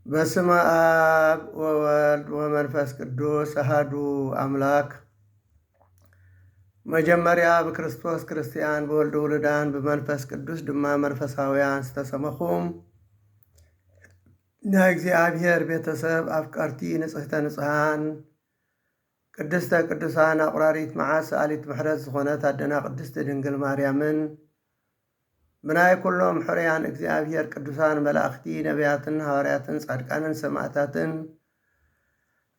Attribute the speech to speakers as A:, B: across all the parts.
A: በስመ አብ ወወልድ ወመንፈስ ቅዱስ አሐዱ አምላክ። መጀመሪያ በክርስቶስ ክርስቲያን በወልድ ውሉዳን ብመንፈስ ቅዱስ ድማ መንፈሳውያን ዝተሰመኹም ናይ እግዚአብሔር ቤተሰብ አፍቀርቲ ንጽሕተ ንጹሓን ቅድስተ ቅዱሳን አቁራሪት መዓዝ ሰአሊት ምሕረት ዝኾነት አደና ቅድስቲ ድንግል ማርያምን ብናይ ኩሎም ሕሩያን እግዚአብሔር ቅዱሳን መላእኽቲ ነቢያትን ሐዋርያትን ጻድቃንን ሰማዕታትን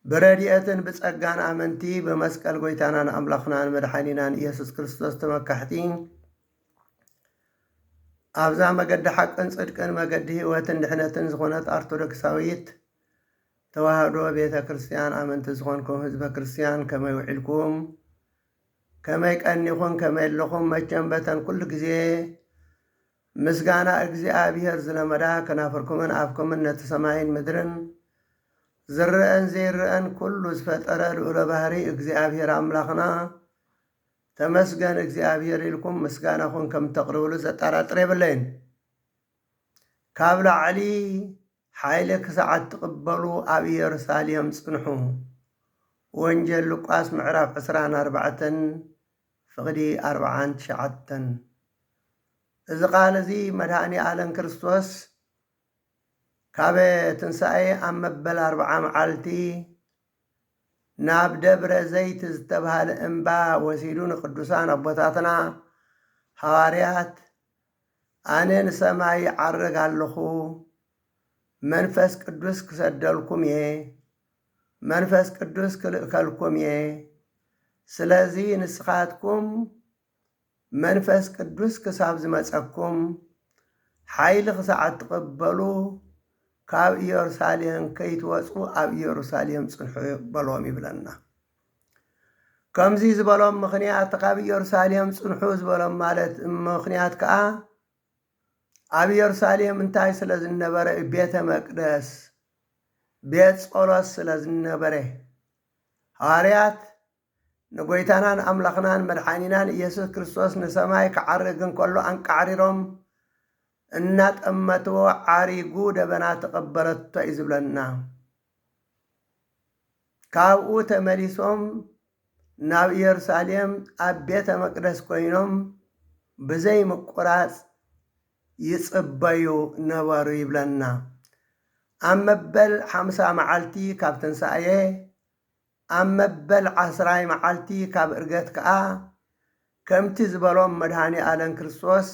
A: ብረድኤትን ብጸጋን አመንቲ በመስቀል ጎይታናን አምላኽናን መድኃኒናን ኢየሱስ ክርስቶስ ተመካሕቲ ኣብዛ መገዲ ሓቅን ጽድቅን መገዲ ህይወትን ድሕነትን ዝኾነት ኦርቶዶክሳዊት ተዋህዶ ቤተ ክርስቲያን አመንቲ ዝኾንኩም ህዝበ ክርስቲያን ከመይ ውዒልኩም ከመይ ቀኒኹም ከመይ ኣለኹም መቸም በተን ኩሉ ግዜ ምስጋና እግዚአብሔር ዝለመዳ ከናፈርኩምን አፍኩምን ነቲ ሰማይን ምድርን ዝርአን ዘይርአን ኩሉ ዝፈጠረ ልዑለ ባህሪ እግዚአብሔር አምላኽና ተመስገን እግዚአብሔር ኢልኩም ምስጋናኹም ከም ተቕርብሉ ዘጠራጥር የብለይን። ካብ ላዕሊ ሓይሊ ክሳዓት ትቕበሉ ኣብ ኢየሩሳሌም ጽንሑ። ወንጌል ሉቃስ ምዕራፍ 24 ፍቕዲ 49። እዚ ቃል እዚ መድኃኒ ዓለም ክርስቶስ ካበ ትንሣኤ ኣብ መበል 40 መዓልቲ ናብ ደብረ ዘይት ዝተባሃለ እምባ ወሲዱ ንቅዱሳን ኣቦታትና ሐዋርያት ኣነ ንሰማይ ዓርግ ኣለኹ መንፈስ ቅዱስ ክሰደልኩም እየ መንፈስ ቅዱስ ክልእከልኩም እየ ስለዚ ንስኻትኩም መንፈስ ቅዱስ ክሳብ ዝመጸኩም ሓይሊ ክሳዓት ትቕበሉ ካብ ኢየሩሳሌም ከይትወፁ ኣብ ኢየሩሳሌም ጽንሑ በሎም ይብለና። ከምዚ ዝበሎም ምኽንያት ካብ ኢየሩሳሌም ጽንሑ ዝበሎም ማለት ምኽንያት ከዓ ኣብ ኢየሩሳሌም እንታይ ስለ ዝነበረ ቤተ መቅደስ ቤት ጸሎት ስለ ዝነበረ ሐዋርያት ንጎይታናን አምላኽናን መድኃኒናን ኢየሱስ ክርስቶስ ንሰማይ ክዓርግን ከሎ አንቃዕሪሮም እናጠመትዎ ዓሪጉ ደበና ተቐበለቶ እዩ ዝብለና። ካብኡ ተመሊሶም ናብ ኢየሩሳሌም ኣብ ቤተ መቅደስ ኮይኖም ብዘይ ምቁራጽ ይጽበዩ ነበሩ ይብለና። ኣብ መበል 50 መዓልቲ ካብ ትንሣኤ ኣብ መበል 10 መዓልቲ ካብ ዕርገት ከዓ ከምቲ ዝበሎም መድኃኒ ዓለም ክርስቶስ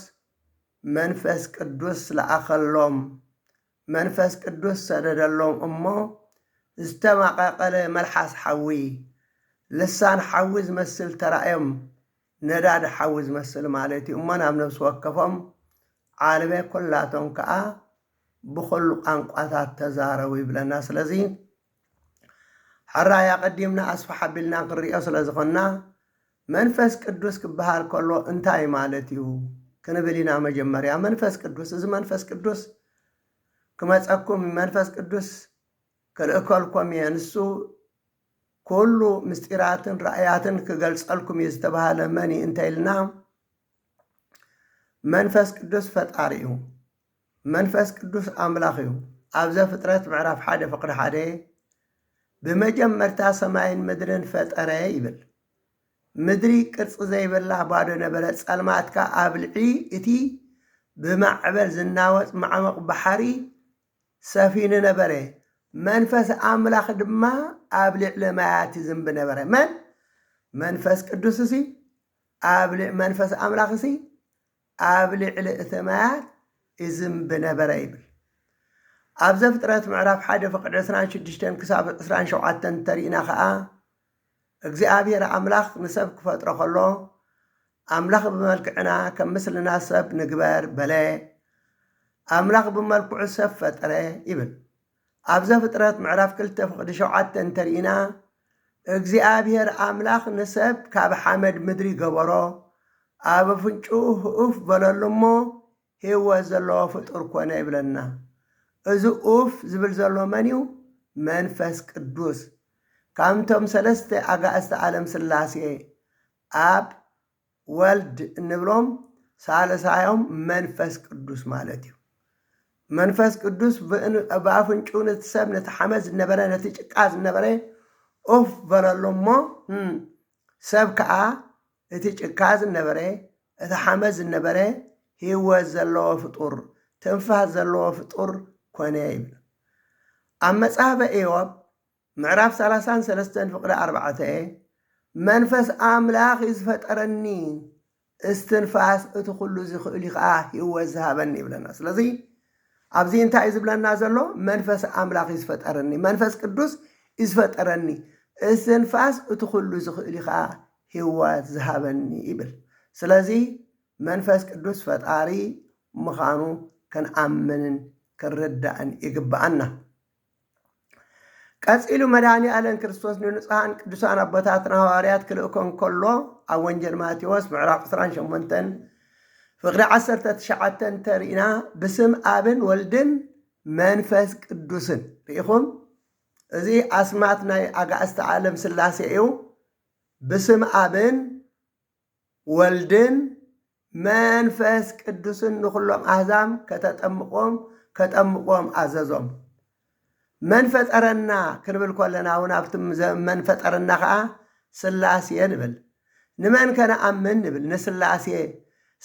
A: መንፈስ ቅዱስ ለኣኸሎም መንፈስ ቅዱስ ሰደደሎም እሞ ዝተማቐቐለ መልሓስ ሓዊ ልሳን ሓዊ ዝመስል ተራእዮም ነዳድ ሓዊ ዝመስል ማለት እዩ እሞ ናብ ነብሲ ወከፎም ዓለመ ኩላቶም ከዓ ብኩሉ ቋንቋታት ተዛረቡ ይብለና። ስለዚ ሓራያ ቀዲምና ኣስፋ ሓቢልና ክንሪኦ ስለ ዝኾንና መንፈስ ቅዱስ ክበሃል ከሎ እንታይ ማለት እዩ ክንብል ኢና። መጀመርያ መንፈስ ቅዱስ እዚ መንፈስ ቅዱስ ክመፀኩም መንፈስ ቅዱስ ክልእከልኩም እየ ንሱ ኩሉ ምስጢራትን ራእያትን ክገልጸልኩም እዩ ዝተባሃለ መን እንታይ ኢልና መንፈስ ቅዱስ ፈጣሪ እዩ መንፈስ ቅዱስ አምላኽ እዩ። ኣብ ዘፍጥረት ምዕራፍ 1 ፍቅዲ 1 ብመጀመርታ ሰማይን ምድርን ፈጠረ ይብል። ምድሪ ቅርፂ ዘይብላ ባዶ ነበረ ጸልማትካ ኣብ ልዒ እቲ ብማዕበል ዝናወፅ ማዕመቕ ባሕሪ ሰፊኑ ነበረ። መንፈስ አምላኽ ድማ ኣብ ልዕሊ ማያት ይዝንብ ነበረ። መን መንፈስ ቅዱስ እዚ ኣብ መንፈስ አምላኽ እዚ ኣብ ልዕሊ እቲ ማያት ይዝንብ ነበረ ይብል። ኣብ ዘፍጥረት ምዕራፍ 1 ፍቅዲ 26 ክሳብ 27 ተሪእና ከዓ እግዚአብሔር አምላኽ ንሰብ ክፈጥሮ ከሎ أملاخ بملكعنا كمثلنا سب نقبر بلا أملاخ بملكع سب فترة إبل أبزا فترات معرف كلتا فقد شوعات تنترينا እግዚአብሔር አምላኽ ንሰብ ካብ ሓመድ ምድሪ ገበሮ ኣብ ፍንጩ ኡፍ በለሎሞ ህይወት ዘለዎ ፍጡር ኮነ ይብለና እዚ ኡፍ ዝብል ዘሎ መን እዩ መንፈስ ቅዱስ ካምቶም ሰለስተ ኣጋእዝተ ዓለም ስላሴ ኣብ ወልድ እንብሎም ሳልሳዮም መንፈስ ቅዱስ ማለት እዩ መንፈስ ቅዱስ ብኣፍንጩ ነቲ ሰብ ነቲ ሓመድ ዝነበረ ነቲ ጭቃ ዝነበረ ኡፍ በለሎሞ ሰብ ከዓ እቲ ጭቃ ዝነበረ እቲ ሓመድ ዝነበረ ህይወት ዘለዎ ፍጡር ትንፋስ ዘለዎ ፍጡር ኮነ ይብል ኣብ መጽሓፈ ኢዮብ ምዕራፍ 33 ፍቅዲ 4 መንፈስ ኣምላኽ ዝፈጠረኒ እስትንፋስ እቲ ኩሉ ዝኽእል ከዓ ህይወት ዝሃበኒ ይብለና ስለዚ ኣብዚ እንታይ ዝብለና ዘሎ መንፈስ ኣምላኽ ዝፈጠረኒ መንፈስ ቅዱስ ዝፈጠረኒ እስትንፋስ እቲ ኩሉ ዝኽእል ከዓ ህይወት ዝሃበኒ ይብል ስለዚ መንፈስ ቅዱስ ፈጣሪ ምዃኑ ክንኣምንን ክንርዳእን ይግባአና ቀፂሉ መድኃኒ ዓለም ክርስቶስ ንንጹሃን ቅዱሳን ኣቦታትና ሐዋርያት ክልእኮን ከሎ ኣብ ወንጌል ማቴዎስ ምዕራፍ 28 ፍቅዲ 19 ተሪእና ብስም ኣብን ወልድን መንፈስ ቅዱስን ርኢኹም እዚ ኣስማት ናይ ኣጋእዝተ ዓለም ስላሴ እዩ ብስም ኣብን ወልድን መንፈስ ቅዱስን ንኩሎም ኣሕዛብ ከተጠምቆም ኣዘዞም መን ፈጠረና ክንብል ከለና እውን ኣብቲ መን ፈጠረና ከዓ ስላሴ ንብል ንመን ከነኣምን ንብል ንስላሴ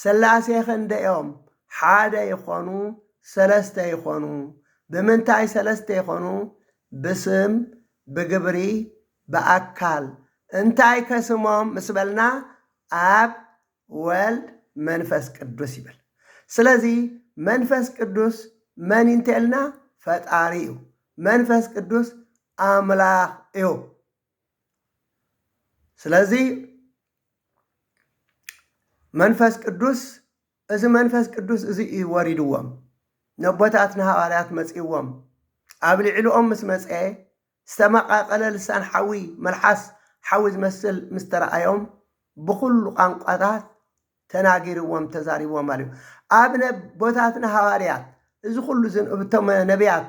A: ስላሴ ክንደኦም ሓደ ይኾኑ ሰለስተ ይኾኑ ብምንታይ ሰለስተ ይኾኑ ብስም ብግብሪ ብኣካል እንታይ ከስሞም ምስበልና ኣብ ወልድ መንፈስ ቅዱስ ይብል ስለዚ መንፈስ ቅዱስ መን እንተልና ፈጣሪ እዩ መንፈስ ቅዱስ ኣምላኽ እዩ ስለዚ መንፈስ ቅዱስ እዚ መንፈስ ቅዱስ እዚ ወሪድዎም ነቦታትና ሐዋርያት መጺዎም ኣብ ልዕሊኦም ምስ መጽአ ዝተመቃቀለ ልሳን ሓዊ መልሓስ ሓዊ ዝመስል ምስ ተረኣዮም ብኩሉ ቋንቋታት ተናጊርዎም ተዛሪቦም ማለት እዩ ኣብ ቦታትና ሐዋርያት እዚ ኩሉ እቶም ነቢያት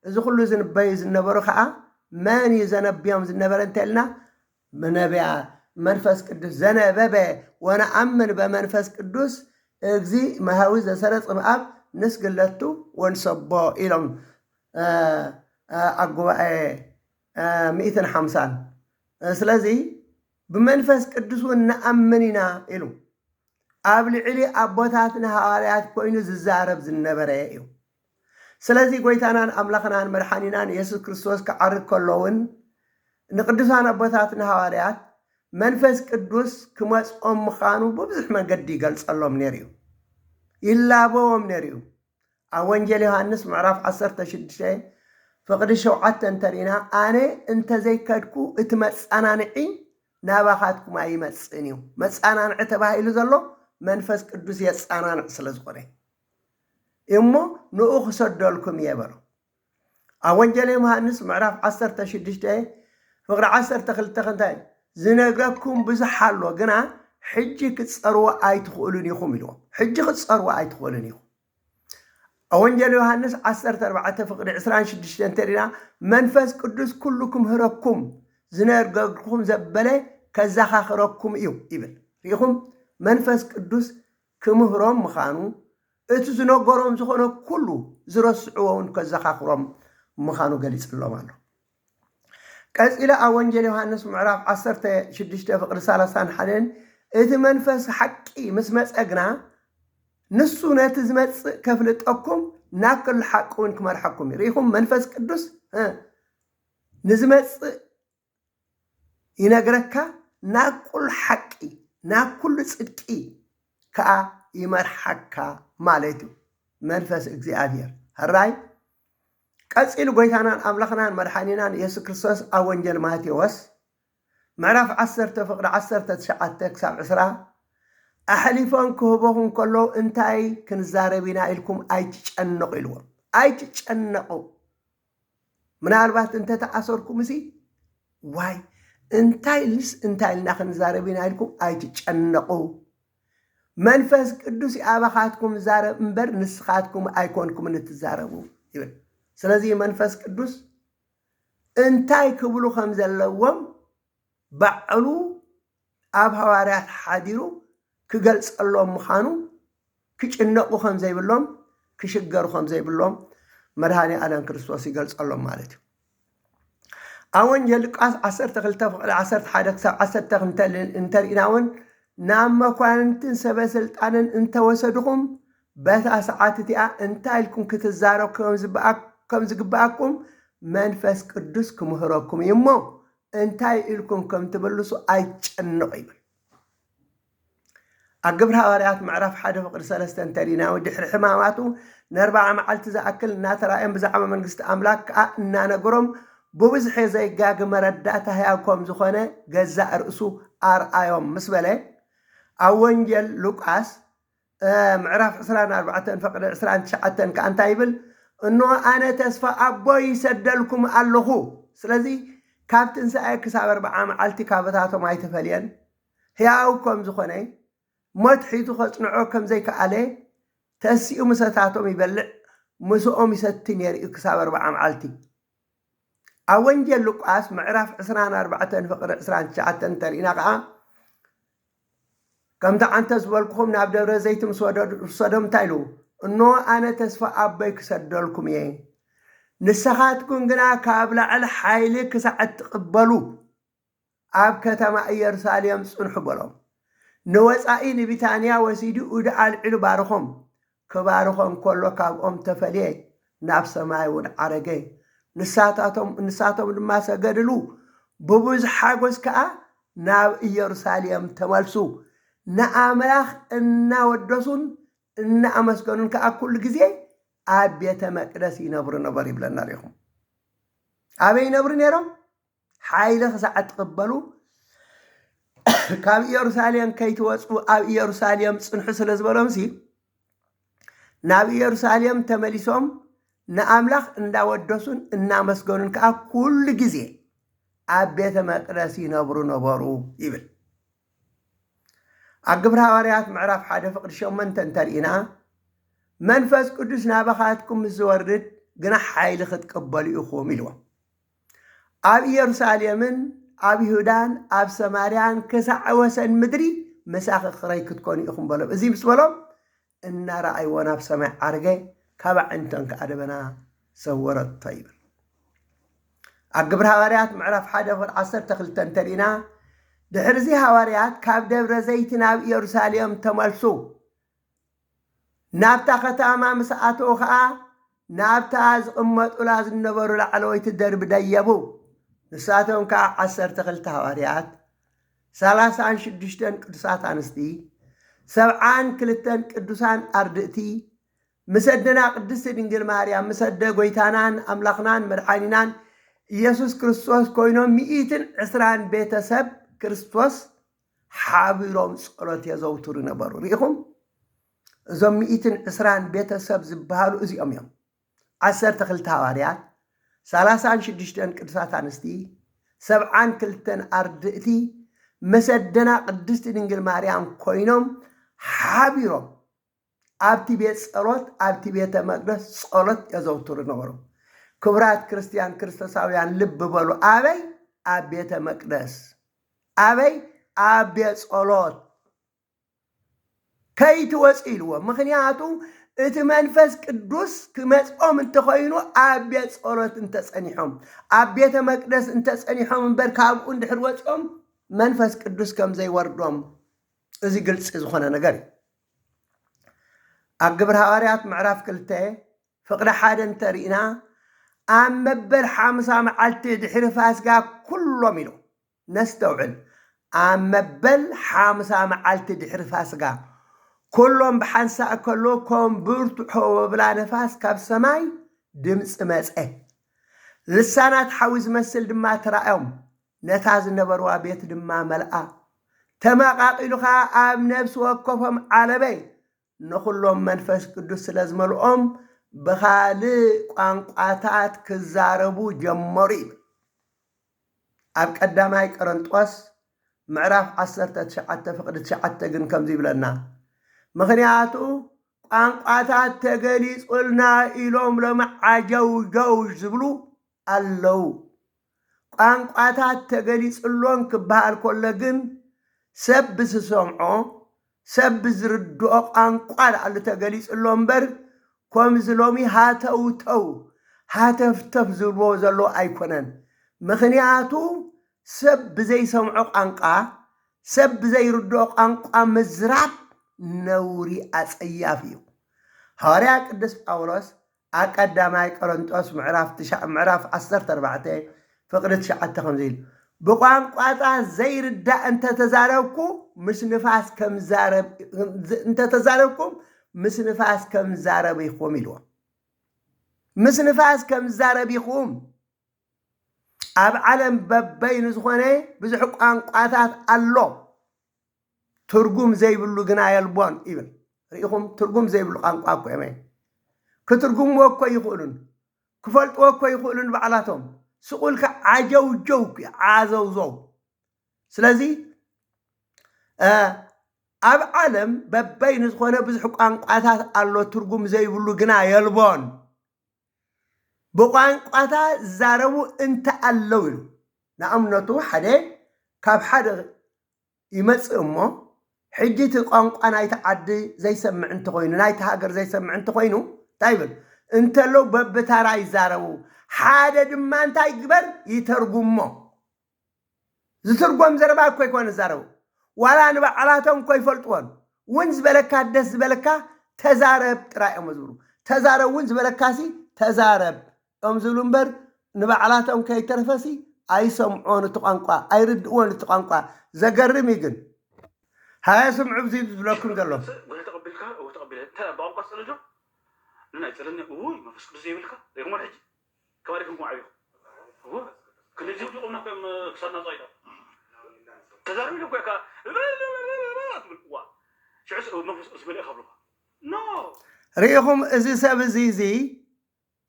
A: እዚ ኩሉ ዝንበዩ ዝነበሩ ከዓ መን ዘነብዮም ዝነበረ እንተልና ነቢያ መንፈስ ቅዱስ ዘነበበ ወነአምን በመንፈስ ቅዱስ እግዚ መሃዊ ዘሰረጽ ምኣብ ንስግለቱ ወንሰቦ ኢሎም ኣጉባኤ 150 ስለዚ ብመንፈስ ቅዱስ ነኣምን ኢና ኢሉ ኣብ ልዕሊ ኣቦታትና ሐዋርያት ኮይኑ ዝዛረብ ዝነበረ እዩ ስለዚ ጎይታናን ኣምላኽናን መድሓኒናን ኢየሱስ ክርስቶስ ክዓርግ ከሎውን ንቅዱሳን ኣቦታትና ሐዋርያት መንፈስ ቅዱስ ክመጽኦም ምዃኑ ብብዙሕ መንገዲ ይገልጸሎም ነይሩ እዩ ይላበዎም ነይሩ እዩ ኣብ ወንጌል ዮሃንስ ምዕራፍ 16 ፍቅዲ 7 ተሪእና ኣነ እንተዘይከድኩ እቲ መጻናንዒ ናባኻትኩም ኣይመጽእን እዩ መጻናንዒ ተባሂሉ ዘሎ መንፈስ ቅዱስ የጻናንዕ ስለ ዝኾነ እሞ ንኡ ክሰደልኩም የበሎ ኣብ ወንጌል ዮሃንስ ምዕራፍ 16 ፍቅዲ 12 እንታይ ዝነግረኩም ብዙሕ ኣሎ ግና ሕጂ ክትጸርዎ ኣይትኽእሉን ኢኹም ኢልዎም ሕጂ ክትጸርዎ ኣይትኽእሉን ኢኹም ኣብ ወንጌል ዮሃንስ 14 ፍቅዲ 26 እንተሪና መንፈስ ቅዱስ ኩሉ ክምህረኩም ዝነግረኩም ዘበለ ከዘኻኽረኩም እዩ ይብል ሪኢኹም መንፈስ ቅዱስ ክምህሮም ምዃኑ እቲ ዝነገሮም ዝኾነ ኩሉ ዝረስዕዎውን ከዘኻኽሮም ምዃኑ ገሊጽሎም ኣሎ ቀፂለ ኣብ ወንጌል ዮሃንስ ምዕራፍ 16 ፍቅዲ 31 እቲ መንፈስ ሓቂ ምስ መጸግና ንሱ ነቲ ዝመጽእ ከፍልጠኩም ናብ ኩሉ ሓቂ እውን ክመርሐኩም ርኢኹም መንፈስ ቅዱስ ንዝመጽእ ይነግረካ ናብ ኩሉ ሓቂ ናብ ኩሉ ጽድቂ ከዓ ይመርሐካ ማለት እዩ መንፈስ እግዚአብሔር ህራይ ቀፂሉ ጎይታናን ኣምላኽናን መድሓኒናን ኢየሱስ ክርስቶስ ኣብ ወንጌል ማቴዎስ ምዕራፍ 10 ፍቅዲ 19 ክሳብ 20 أحلفون كهبهم كله انتاي كنزاربينا إلكم أي تشنقوا إلوهم أي تشنقوا من أربعة انت تأثركم سي واي انتاي لنا كنزاربينا إلكم أي تشنقوا منفس قدوس أباخاتكم زارب مبر نسخاتكم أيكونكم نتزاربوا سلازي منفس قدوس انتاي كبلو خمزة اللوم بعلو أب حواريات حاديرو كقلص اللهم مخانو كجنقو خمزة يبلوم كشجرو خمزة يبلوم مرهاني أدم كريستوس يقلص اللهم مالتي أون يلق عصر تغلطة عصر حادث عصر تغنتل انتريناون نعم مكوانتن سبسلطان انت وسدكم بتا ساعات تيا انتاي لكم كتزارو كم زغباكم منفس قدوس كمهركم يمو انتاي لكم كم تبلسو ايچنق يبل أقبر حواريات معرف حدا فقر سلسة انترينا ودحر حماماتو نربع معلت زاكل ناترائم بزعم منقست أملاك إنا نقرم بوزحي زي قاق مرداتها ياكم زخونة قزاء رأسو آيوم مسبلة أونجل لوكاس معرف عسران 4 فقر عسران 9 كأنت يبل إنه أنا تسفى أبوي يسدلكم اللخو سلازي كابتن سايك سابر 4 معلتي كابتاتو ما يتفلين هياوكم زخونة مدحيتو خصنعو كم زي كالي تسيو مساتاتو يبلع مسؤوم يستين يرئي كساب 4 معلتي أونجل لوكاس معرف عسران 4 فقر عسران 9 ترينا قا كم أنت زبالكم ناب دبر زيت مسودم تايلو إنه أنا تسفى أبي كسدلكم يين نسخاتكم جنا كابلا على حيلك ساعة تقبلوا أب كتما يرساليم صنحبلهم نوصائي نبيتانيا وسيدو ودعال علو بارخم كبارخم كله كابهم تفليه ناب سماي ونعرقي نساتهم لما سقدلو ببوز حاقوز كأ ناب يرساليم تمالسو نعملاخ إنا ودسون إنا أمسكنون كأ كل جزي أبيت مقدس ينبر يبلنا لهم أبي ينبر نيرهم حايلة ساعة تقبلوا كاب يرساليم كي توصوا أب يرساليم صنح سلزبلهم سي ناب يرساليم تملسهم نعملاخ إنا ودسون إنا أمسكنون كأ كل جزي أبيت مقدس ينبروا يبل أقبر حواريات معرف حدا فقر شومن تنترينا منفس قدس نابخاتكم الزورد قنا حايل تقبلوا إخوهم إلوا أب يرساليمن أب يهودان أب سماريان كسع وسن مدري مساخ خريك تكوني إخوهم بلو إزي بسبلو إن رأي وناب سمع عرقي كابع انتن كأدبنا سورت طيب أقبر حواريات معرف حدا فقر عصر تخل تنترينا دحرزي حواريات كاب دبر زيت ناب يرساليم تملسو نابتا ختاما مساعتو خا نابتا زقمت ولاز النبر العلويت الدرب ديبو نساتهم كا عصر تخل حواريات 36 قدسات انستي 7 كلتن قدسان أردئتي مسدنا قدس دنجل ماريام مسد غويتانان أملاخنان مدحانينان يسوس كريستوس كوينوم 120 بيتسب كريستوس حابيروم صلوت يزوتر نبرو ريخم زم 120 بيتسب زبالو ازيوم يوم 10 تخلت حواريات 36 قدسات انستي 7 كلتن أردئتي مسدنا قدست دنجل ماريام كوينوم حابيروم أبتي بيت صلوت أبتي بيت مقدس صلوت يزوتر نبرو كبرات كريستيان كريستوساويان لب بلو أبي أبيت مقدس أبي أبيت صلوت كي توصيلوا مخنياتو اتمنفس قدوس كمصوم انت خوينو أبيت صلوت انت صنيحهم أبيت مقدس انت صنيحهم بركاب اندحر وصوم منفس قدوس كم زي وردوم ازي قلص زخونه نغري أقبر حواريات معرف كلته فقد حدا انترينا أم مبل حامسا معلت دحر فاسقا كله ميلو نستوعب أم مبل حامسا معلت دحر فاسقا كلهم بحنسا كله كوم برتحو بلا نفاس كاب سماي دمس مسئه لسانات حوز مسل دما ترأيهم نتاز النبروا بيت دما ملأ ተማቃቂሉኻ ኣብ ነፍሲ ወከፎም ዓለበይ ንኹሎም መንፈስ ቅዱስ ስለ ዝመልኦም ብኻልእ ቋንቋታት ክዛረቡ ጀመሩ እዩ ኣብ ቀዳማይ ቆሮንጦስ ምዕራፍ 19 ፍቅዲ 9 ግን ከምዚ ይብለና ምክንያቱ ቋንቋታት ተገሊጹልና ኢሎም ለመዓጀውጀው ዝብሉ ኣለው ቋንቋታት ተገሊጹሎን ክበሃል ከሎ ግን ሰብ ብዝሰምዖ ሰብ ብዝርድኦ ቋንቋ ላዕሉ ተገሊጹሎ እምበር ከምዚ ሎሚ ሃተውተው ሃተፍተፍ ዝብልዎ ዘሎ ኣይኮነን ምክንያቱ ሰብ ብዘይሰምዖ ቋንቋ ሰብ ብዘይርድኦ ቋንቋ ምዝራብ ነውሪ ኣጸያፍ እዩ ሐዋርያ ቅዱስ ጳውሎስ ኣብ ቀዳማይ ቆሮንጦስ ምዕራፍ 14 ፍቅዲ 9 ከምዚ ኢሉ ብቋንቋታት ዘይርዳእ እንተተዛረብኩም ምስ ንፋስ ከም ዛረብ ኢኹም ኢልዎ ምስ ንፋስ ከም ዛረብ ኢኹም ኣብ ዓለም በበይኑ ዝኾነ ብዙሕ ቋንቋታት ኣሎ ትርጉም ዘይብሉ ግና የልቦን ይብል ርኢኹም ትርጉም ዘይብሉ ቋንቋ እኮ እዮም ክትርጉምዎ እኮ ይኽእሉን ክፈልጥዎ እኮ ይኽእሉን ባዕላቶም ስቁልካ ዓጀውጀው ዓዘውዘው ስለዚ ኣብ ዓለም በበይኑ ዝኾነ ብዙሕ ቋንቋታት ኣሎ ትርጉም ዘይብሉ ግና የልቦን ብቋንቋታት ዛረቡ እንተ ኣለው ኢሉ ንእምነቱ ሓደ ካብ ሓደ ይመጽእ እሞ ሕጂ እቲ ቋንቋ ናይቲ ዓዲ ዘይሰምዕ እንተኮይኑ ናይቲ ሃገር ዘይሰምዕ እንተኮይኑ እንታይ ይብል እንተሎ በብታራ ይዛረቡ ሓደ ድማ እንታይ ይግበር ይተርጉሞ ዝትርጎም ዘረባ እኮ ይኮነ ዛረቡ ዋላ ንባዕላቶም እኮ ይፈልጥዎን እውን ዝበለካ ደስ ዝበለካ ተዛረብ ጥራይ እዮም ዝብሉ ተዛረብ እውን ዝበለካሲ ተዛረብ እዮም ዝብሉ እምበር ንባዕላቶም ከይተረፈሲ ኣይሰምዖን እቲ ቋንቋ ኣይርድእዎን እቲ ቋንቋ ዘገርም እዩ ግን ሃያ ስምዑ ብዚ ዝብለኩም ዘሎ
B: ተቀቢልካ ተቀቢለ ብቋንቋ ፀለጆ ናይ ፀለኒ ውይ መንፈስ ቅዱስ ዘይብልካ ዘይኮነ ሕጂ ከባሪኩም ዓብዩ ክልዚ ቁምና ከም ክሳድና ፀይዳ ተዛረቢ ለ ኮይካ ትብል ሽዑስ መንፈስ ቅዱስ በልእ ካብልካ ኖ
A: ርኢኹም እዚ ሰብ እዚ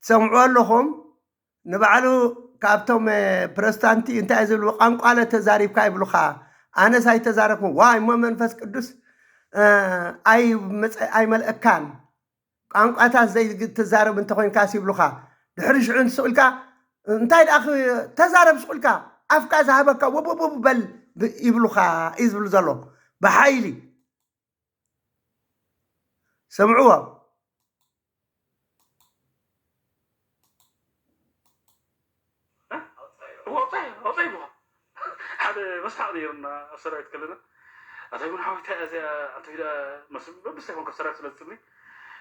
A: ትሰምዑ ኣለኹም ንባዕሉ ካብቶም ፕሮቴስታንቲ እንታይ ዝብሉ ቋንቋ ተዛሪብካ ይብሉካ ኣነስ ኣይተዛረብኩም ዋይ እሞ መንፈስ ቅዱስ ኣይመልአካን ቋንቋታት ዘይትዛረብ እንተኮይንካ ይብሉካ ድሕሪ ሽዑ ንስቁልካ እንታይ ደኣ ተዛረብ ስቁልካ ኣፍካ ዝሃበካ ወበብ በል ይብሉካ እዩ ዝብሉ ዘሎ ብሓይሊ ሰምዕዎ
B: مسحق نيرنا سرعت كلنا أتقول حاول تأذي أنت إذا بس تكون كسرت سلسلني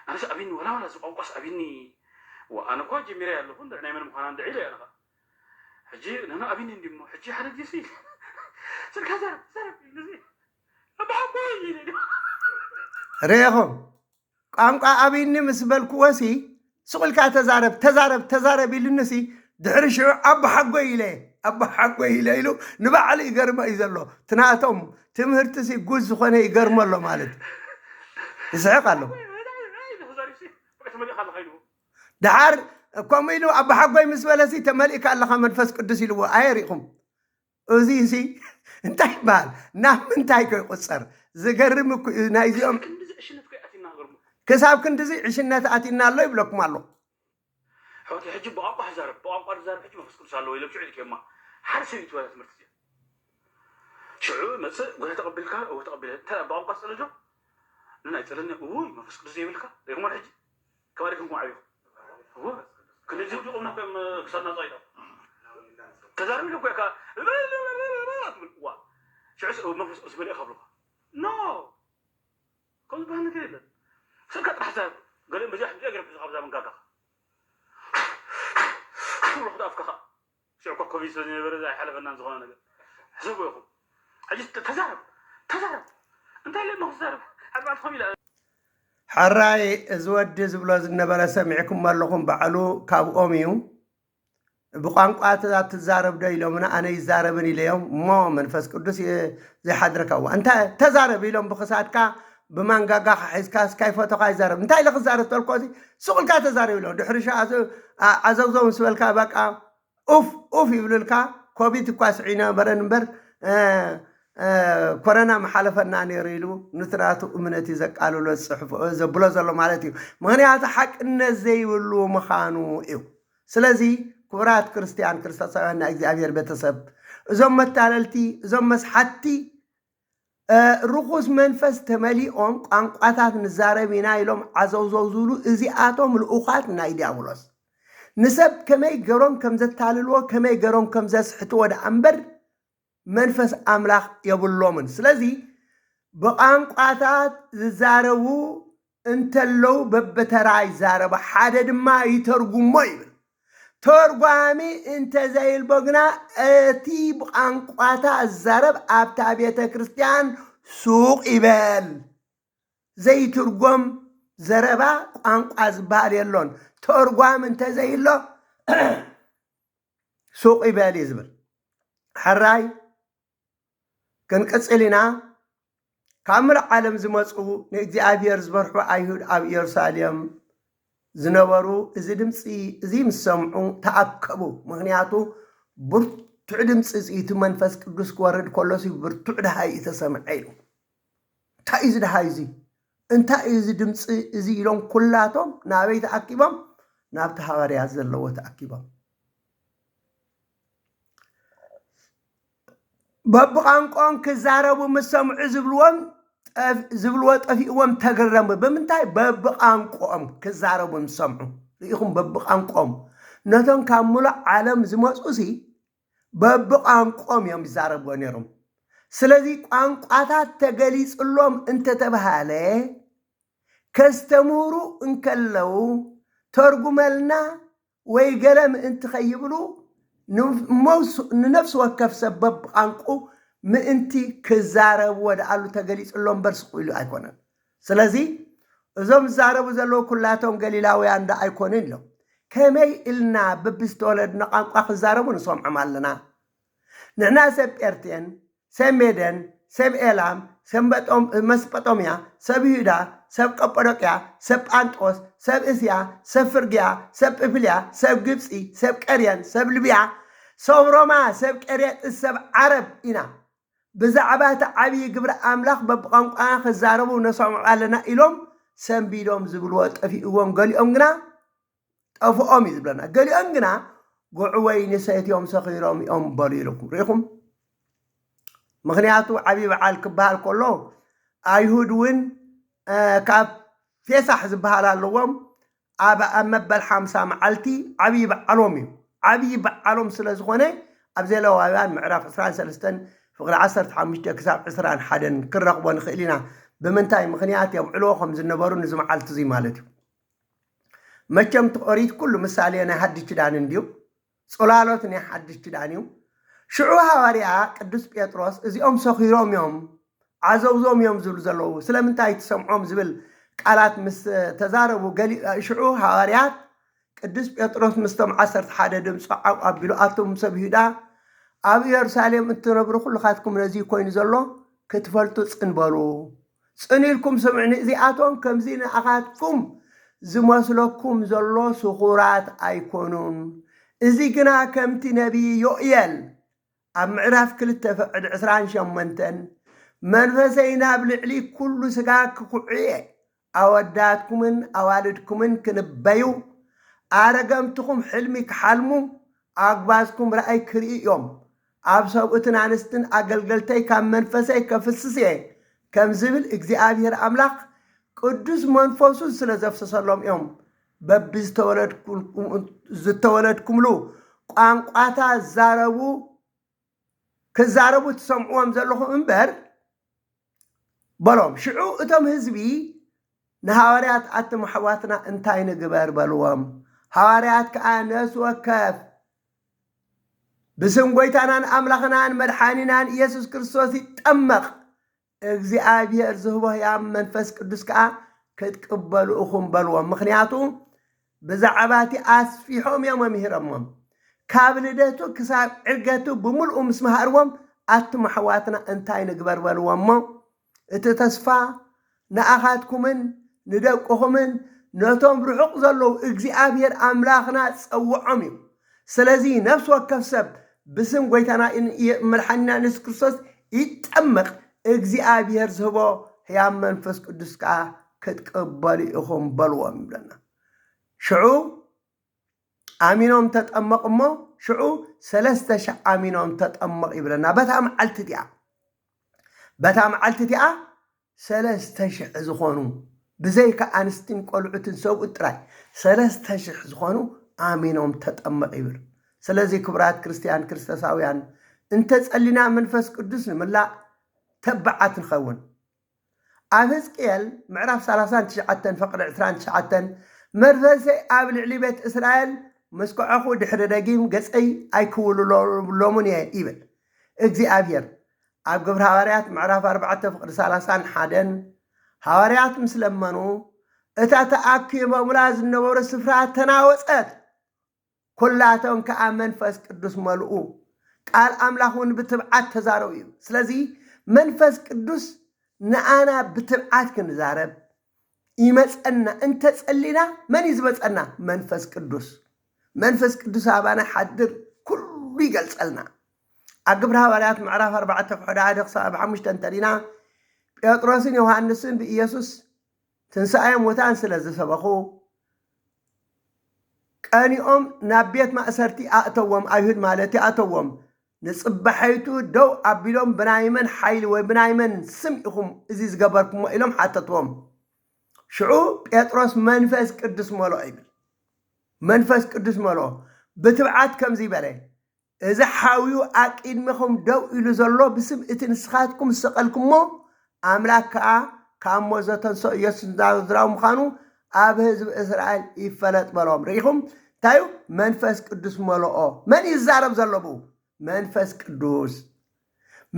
B: أنا أبيني ولا سوق أوقس أبيني وأنا قاعد ميري له هون دعنا من مكان دعي لي أنا حجي أنا أبيني ندمه حجي حدا جيسي سر كذا سر نزي أبغى
A: ريهم قام أبيني مسبل كواسي سؤال تزارب للنسي دحرش أب حقه إليه أب حقه إليه نبعلي يقرم إذا تناتهم تمهرتسي جوز خانه يقرم الله مالد يسحق له دحر كميلو أب حقه مسبلسي تملك الله خمن فس قدسي له أيريكم أزيسي انتهي بال نعم انتهي كي قصر زقرم نايزيهم كساب كنتزي عشنا تأتينا الله يبلغكم الله
B: حوتي حجب بقى حزارب حجب ما فسكر صار له يلو شعلك يما حرس يتولى مرتي شعو مسا قلت تقبلك او تقبل ترى بقى قصر له لنا يتلنا اوي ما فسكر زي بالك يقوم الحجي كواركم عيو هو كل زوج قمنا كم كسرنا صيدا تزارب له كيكا وا شعو ما فسكر زي خبره نو كل بهنا كده سكت حساب قال لي مجاح اقرب في خبزه من كاكا روح دافكها شعوك كوفيس اللي برد حلف الناس زغنا نجا حسبوا ياخذ عجز تزارب انت اللي ما تزارب حد بعد خميله
A: حراي زود زبلوز النبره سمعكم مالكم بعلو كاب اوميو بقانقات تزارب ده لهم أنا يزاربني اليوم ما منفس قدوس زي حضرك هو أنت تزارب لهم بخساتك بمانجا حسكاس كيف تقاي زارب أنت إلى خزارب تلقوسي سوق كات تزارب لهم دحرشة عزوزو مسؤولك بقى أوف يقولك كوبيت كواس عينا برنبر كورونا محالفنا نيريلو نتراتو أمنتي زك قالوا له الصحف زبلوز الله مالتي مغنيات حق النزي ولو مخانو إيو سلازي كورات كريستيان كريستاساوينا እግዚአብሔር ቤተሰብ እዞም መታለልቲ እዞም መስሓቲ ርኩስ መንፈስ ተመሊኦም ቋንቋታት ንዛረቢና ኢሎም ዓዘውዘው ዝብሉ እዚኣቶም ልኡኻት ናይ ዲያብሎስ ንሰብ ከመይ ገሮም ከም ዘታልልዎ ከመይ ገሮም ከም ዘስሕትዎ ዳ እምበር መንፈስ ኣምላኽ የብሎምን ስለዚ ብቋንቋታት ዝዛረቡ እንተለው በበተራይ ዛረባ ሓደ ድማ ይተርጉሞ ይብል ترغامي انت زي البغنا اتي بقانقواتا الزرب ابتا بيت كريستيان سوق يبال زي ترغم زربا قانقوا زبال يلون ترغام انت زي له سوق يبال يزبل حراي كنقصلنا كامل عالم زمصو نእግዚአብሔር ዝበርሑ አይሁድ ኣብ ኢየሩሳሌም ዝነበሩ እዚ ድምፂ እዚ ምሰምዑ ተኣከቡ ምክንያቱ ብርቱዕ ድምፂ እቲ መንፈስ ቅዱስ ክወርድ ከሎሲ ብርቱዕ ድሃይ ተሰምዐ ኢሉ እንታይ እዚ ድሃይ እዚ እንታይ እዚ ድምፂ እዚ ኢሎም ኩላቶም ናበይ ተኣኪቦም ናብቲ ሃዋርያት ዘለዎ ተኣኪቦም በብቋንቋን ክዛረቡ ምሰምዑ ዝብልዎ ጠፊእዎም ተገረሙ ብምንታይ በብቋንቋም ክዛረቡ ምሰምዑ ርኢኹም በብቋንቋም ነቶም ካብ ሙሉእ ዓለም ዝመፁሲ በብቋንቋም እዮም ይዛረብዎ ነይሮም ስለዚ ቋንቋታት ተገሊፅሎም እንተተባሃለ ከስተምሩ እንከለው ተርጉመልና ወይ ገለም እንትኸይብሉ ንነፍስ ወከፍ ሰበብ ቋንቋ ምእንቲ ክዛረብ ወደአሉ ተገሊፅሎም በርስቁ ኢሉ ኣይኮነን ስለዚ እዞም ዝዛረቡ ዘለዉ ኩላቶም ገሊላውያን ዳ ኣይኮነን ኢሎም ከመይ ኢልና በብዝተወለድና ቋንቋ ክዛረቡ ንሰምዖም ኣለና ንሕና ሰብ ጴርቴን ሰብ ሜደን ሰብ ኤላም ሰብ መስጶጦምያ ሰብ ይሁዳ ሰብ ቀጶዶቅያ ሰብ ጳንጦስ ሰብ እስያ ሰብ ፍርግያ ሰብ ጵፍልያ ሰብ ግብፂ ሰብ ቀርየን ሰብ ልብያ ሰብ ሮማ ሰብ ቀሬጥስ ሰብ ዓረብ ኢና ብዛዕባ እቲ ዓብዪ ግብሪ ኣምላኽ በብቋንቋ ክዛረቡ ነሰምዑ ኣለና ኢሎም ሰንቢዶም ዝብልዎ ጠፊእዎም ገሊኦም ግና ጠፍኦም እዩ ዝብለና ገሊኦም ግና ጉዕ ወይኒ ሰትዮም ሰኺሮም እዮም በሉ ኢልኩም ርኢኹም ምክንያቱ ዓብዪ በዓል ክበሃል ከሎ ኣይሁድ እውን ካብ ፌሳሕ ዝበሃል ኣለዎም ኣብ መበል 50 መዓልቲ ዓብዪ በዓሎም እዩ ዓብዪ በዓሎም ስለ ዝኾነ ኣብ ዘሌዋውያን ምዕራፍ 23 ፍቅሪ 15 ክሳብ 21 ክረኽቦ ንኽእል ኢና ብምንታይ ምክንያት የብዕልዎ ከም ዝነበሩ ንዚ መዓልቲ እዚ ማለት እዩ መቸም ኦሪት ኩሉ ምሳሌ ናይ ሓድሽ ኪዳን እንድዩ ጽላሎት ናይ ሓድሽ ኪዳን እዩ ሽዑ ሃዋርያ ቅዱስ ጴጥሮስ እዚኦም ሰኺሮም እዮም ዓዘውዞም እዮም ዝብሉ ዘለዉ ስለምንታይ ትሰምዖም ዝብል ቃላት ምስ ተዛረቡ ሽዑ ሃዋርያት ቅዱስ ጴጥሮስ ምስቶም 11 ድምፂ ኣቢሉ ኣቶም ሰብ ይሁዳ ኣብ ኢየሩሳሌም እትነብሩ ኩልኻትኩም ነዚ ኮይኑ ዘሎ ክትፈልጡ ጽንበሉ ጽኒልኩም ስምዕኒ እዚኣቶም ከምዚ ንኣኻትኩም ዝመስለኩም ዘሎ ስኹራት ኣይኮኑን እዚ ግና ከምቲ ነቢይ ዮኤል ኣብ ምዕራፍ 2 ፍቅዲ 28 መንፈሰይ ናብ ልዕሊ ኩሉ ስጋ ክኩዕየ ኣወዳትኩምን ኣዋልድኩምን ክንበዩ ኣረገምትኩም ሕልሚ ክሓልሙ ኣግባዝኩም ረኣይ ክርኢ እዮም ኣብ ሰብኡትን ኣንስትን ኣገልገልተይ ካብ መንፈሰይ ከፍስስ እየ ከም ዝብል እግዚኣብሔር ኣምላኽ ቅዱስ መንፈሱ ስለ ዘፍሰሰሎም እዮም በቢ ዝተወለድኩምሉ ቋንቋታ ክዛረቡ ትሰምዕዎም ዘለኹም እምበር በሎም ሽዑ እቶም ህዝቢ ንሃዋርያት ኣቶም ኣሕዋትና እንታይ ንግበር በልዎም ሃዋርያት ከዓ ነፍሲ ወከፍ ብስም ጎይታናን ኣምላኽናን መድሓኒናን ኢየሱስ ክርስቶስ ይጠመቕ እግዚኣብሔር ዝህቦ ሕያው መንፈስ ቅዱስ ከዓ ክትቅበሉ ኢኹም በልዎም ምክንያቱ ብዛዕባ እቲ ኣስፊሖም እዮም ኣምሂሮሞም ካብ ልደቱ ክሳብ ዕርገቱ ብምልኡ ምስ መሃርዎም ኣቱም ኣሕዋትና እንታይ ንግበር በልዎም ሞ እቲ ተስፋ ንኣኻትኩምን ንደቅኹምን ነቶም ርሑቕ ዘለዉ እግዚኣብሔር ኣምላኽና ፀውዖም እዩ ስለዚ ነፍሲ ወከፍ ሰብ ብስም ጎይታና መድሓኒና ኢየሱስ ክርስቶስ ይጠመቕ እግዚኣብሔር ዝህቦ ሕያው መንፈስ ቅዱስ ከዓ ክትቅበሉ ኢኹም በልዎም ይብለና ሽዑ ኣሚኖም ተጠመቕ እሞ ሽዑ 3,000 ኣሚኖም ተጠመቕ ይብለና በታ መዓልቲ እቲኣ 3,000 ዝኾኑ ብዘይካ ኣንስትን ቆልዑትን ሰብኡት ጥራይ 3,000 ዝኾኑ ኣሚኖም ተጠመቕ ይብል ስለዚ ክቡራት ክርስቲያን ክርስቶሳውያን እንተጸሊና መንፈስ ቅዱስ ንምላእ ተባዓት ንኸውን ኣብ ሕዝቅኤል ምዕራፍ 39 ፈቅዲ 29 መንፈሰይ ኣብ ልዕሊ ቤት እስራኤል ምስ ከዓኹ ድሕሪ ደጊም ገጸይ ኣይክውልሎምን እየ ይብል እግዚኣብሔር ኣብ ግብሪ ሃዋርያት ምዕራፍ 4 ፈቅዲ 31 ሃዋርያት ምስ ለመኑ እታ ተኣኪቦምላ ዝነበሩ ስፍራ ተናወፀት ኩላቶም ከዓ መንፈስ ቅዱስ መልኡ ቃል ኣምላኽ እውን ብትብዓት ተዛረቡ እዩ ስለዚ መንፈስ ቅዱስ ንኣና ብትብዓት ክንዛረብ ይመፀና እንተጸሊና መን እዩ ዝመፀና መንፈስ ቅዱስ ኣባና ሓድር ኩሉ ይገልጸልና ኣብ ግብሪ ሃዋርያት ምዕራፍ 4 ፈቅዲ 1 ክሳብ 5 እንተሪና ጴጥሮስን ዮሃንስን ብኢየሱስ ትንሣኤ ሙታን ስለ ዝሰበኹ ቀኒኦም ናብ ቤት ማእሰርቲ ኣእተዎም ኣይሁድ ማለት ኣእተዎም ንጽባሐይቱ ደው ኣቢሎም ብናይመን ሓይሊ ወይ ብናይመን ስም ኢኹም እዚ ዝገበርኩሞ ኢሎም ሓተትዎም ሽዑ ጴጥሮስ መንፈስ ቅዱስ መልኦ ይብል መንፈስ ቅዱስ መልኦ ብትብዓት ከምዚ በለ እዚ ሓዊዩ ኣቂድሚኹም ደው ኢሉ ዘሎ ብስም እቲ ንስኻትኩም ዝሰቐልኩሞ ኣምላክ ከዓ ካብ ሞት ዘተንሥኦ ኢየሱስ ናዝራዊ ምዃኑ ኣብ ህዝቢ እስራኤል ይፈለጥ በሎም ርኢኹም እንታይ መንፈስ ቅዱስ መልኦ መን ይዛረብ ዘሎ ብኡ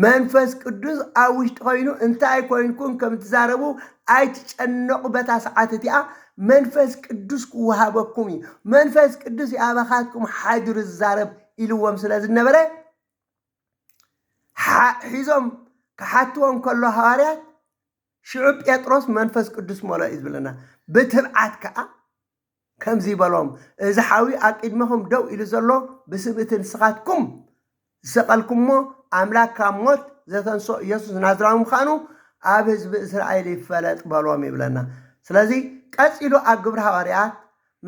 A: መንፈስ ቅዱስ ኣብ ውሽጢ ኮይኑ እንታይ ኮይንኩም ከም ትዛረቡ ኣይትጨነቁ በታ ሰዓት እቲኣ መንፈስ ቅዱስ ክወሃበኩም እዩ መንፈስ ቅዱስ ያባኻትኩም ሓድሩ ዝዛረብ ኢልዎም ስለ ዝነበረ ሒዞም ክሓትዎም ከሎ ሃዋርያት ሽዑ ጴጥሮስ መንፈስ ቅዱስ መልኦ እዩ ዝብለና ብትብዓት ከዓ ከምዚ በሎም እዚ ሓዊ ኣቂድሚኹም ደው ኢሉ ዘሎ ብስም እቲ ንስኻትኩም ዝሰቐልኩሞ ኣምላክ ካብ ሞት ዘተንሥኦ ኢየሱስ ናዝራዊ ምዃኑ ኣብ ህዝቢ እስራኤል ይፈለጥ በሎም ይብለና ስለዚ ቀፂሉ ኣብ ግብሪ ሃዋርያት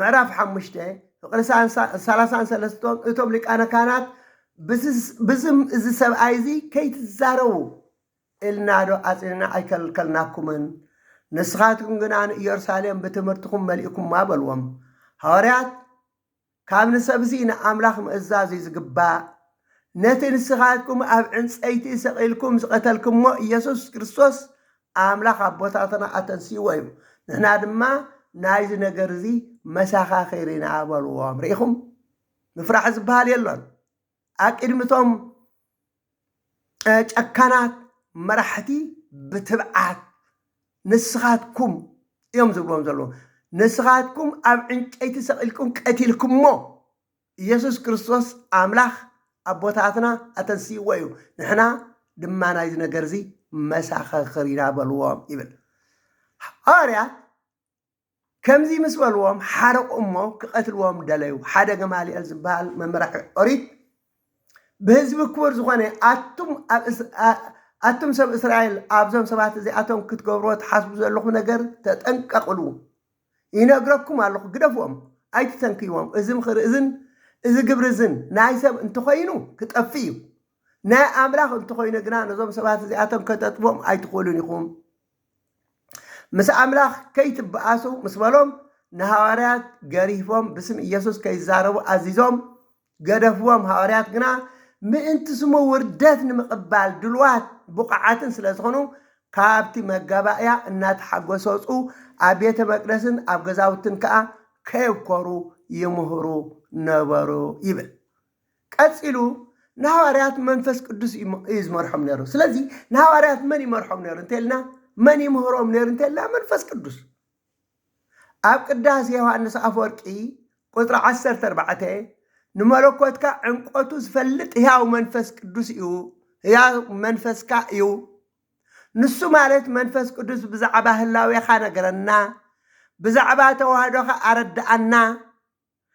A: ምዕራፍ 5 ፍቅሪ 33 እቶም ሊቃነ ካህናት ብስም እዚ ሰብኣይ እዚ ከይትዛረቡ ኢልናዶ ኣፂንና ኣይከልከልናኩምን ንስኻትኩም ግና ንኢየሩሳሌም ብትምህርትኩም መልኢኩማ በልዎም ሃዋርያት ካብ ንሰብዚ ንኣምላኽ ምእዛዝ እዩ ዝግባእ ነቲ ንስኻትኩም ኣብ ዕንፀይቲ ሰቒልኩም ዝቐተልኩሞ ኢየሱስ ክርስቶስ ኣምላኽ ኣቦታትና ኣተንስይዎ እዩ ንሕና ድማ ናይዚ ነገር እዚ መሳኻኺር ኢና በልዎም ርኢኹም ምፍራሕ ዝበሃል የሎን ኣቅድሚቶም ጨካናት መራሕቲ ብትብዓት ንስኻትኩም እዮም ዝብሎም ዘለዉ ንስኻትኩም ኣብ ዕንጨይቲ ሰቒልኩም ቀቲልኩሞ ኢየሱስ ክርስቶስ ኣምላኽ ኣቦታትና ኣተንስይዎ እዩ ንሕና ድማ ናይዚ ነገር እዚ መሳኻኽር ኢና በልዎም ይብል ሃዋርያት ከምዚ ምስ በልዎም ሓረቑ እሞ ክቐትልዎም ደለዩ ሓደ ገማልኤል ዝበሃል መምርሒ ኦሪት ብህዝቢ ክቡር ዝኾነ ኣቱም ሰብ እስራኤል ኣብዞም ሰባት እዚኣቶም ክትገብርዎ ትሓስቡ ዘለኹም ነገር ተጠንቀቕሉ ይነግረኩም ኣለኹ ግደፍዎም ኣይትተንክይዎም እዚ ምኽሪ እዝን እዚ ግብሪ እዝን ናይ ሰብ እንተኾይኑ ክጠፊ እዩ ናይ ኣምላኽ እንተኾይኑ ግና ነዞም ሰባት እዚኣቶም ከተጥቦም ኣይትኽእሉን ኢኹም ምስ ኣምላኽ ከይትበኣሱ ምስ በሎም ንሃዋርያት ገሪፎም ብስም ኢየሱስ ከይዛረቡ ኣዚዞም ገደፍዎም ሃዋርያት ግና ምእንቲ ስሙ ውርደት ንምቕባል ድልዋት ቡቕዓትን ስለ ዝኾኑ ካብቲ መጋባእያ እናተሓጐሱ ወፁ ኣብ ቤተ መቅደስን ኣብ ገዛውትን ከዓ ከየብኮሩ ይምህሩ ነበሩ ይብል ቀፂሉ ንሃዋርያት መንፈስ ቅዱስ እዩ ዝመርሖም ነይሩ ስለዚ ንሃዋርያት መን ይመርሖም ነይሩ እንተልና መን ይምህሮም ነይሩ እንተልና መንፈስ ቅዱስ ኣብ ቅዳሴ ዮሃንስ ኣፈወርቂ ቁጥሪ 14 نملكوتك عنقوتو زفلت هياو منفس قدوس إيو هياو منفسك إيو نسو مالت منفس قدوس بزعبا هلاوي خانا قرنا بزعبا توهدوخ أردأنا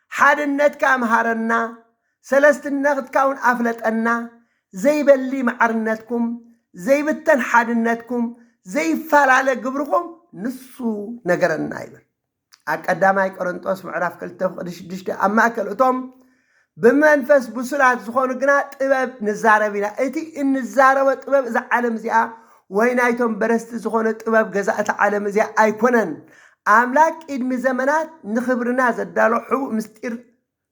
A: حادنتك أمهارنا سلستنغت كون أفلتنا زي بلي معرنتكم زي بتن حادنتكم زي فلالة قبركم نسو نقرنا إيبر أقدامي قرنطوس معرف كلتف قدش أما كلتهم بمنفس بسرعة زخون قنا طباب نزاربنا إتي إن الزارة طباب إذا عالم زيا وينايتهم برست زخون طباب جزاء عالم زيا أيكونن أملاك إدمي زمانات نخبرنا زدالو حقوق مستير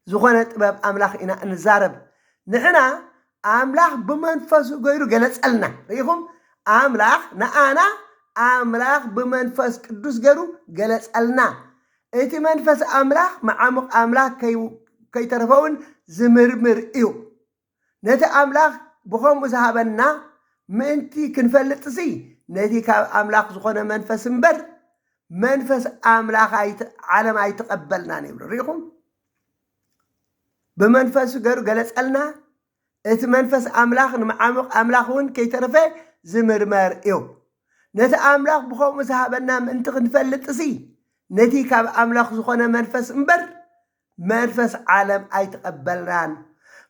A: زخون طباب أملاك إنا نزارب نحنا أملاك بمنفس غيرو جلس ألنا ريهم أملاك نأنا أملاك بمنفس قدوس غيرو جلس ألنا إتي منفس أملاك معمق أملاك كي ترفون زمرمر إيو نتي أملاك بخوم مزهبنا منتي كنفلت سي نتي كأملاك زخون منفس مبر منفس أملاك عالم يتقبلنا نبر ريكم بمنفس غير جلس ألنا إت منفس أملاك معمق أملاكون كي ترفع زمرمر إيو نتي أملاك بخوم مزهبنا منتي كنفلت سي نتي كأملاك زخون منفس مبر منفس عالم أيتقبلنان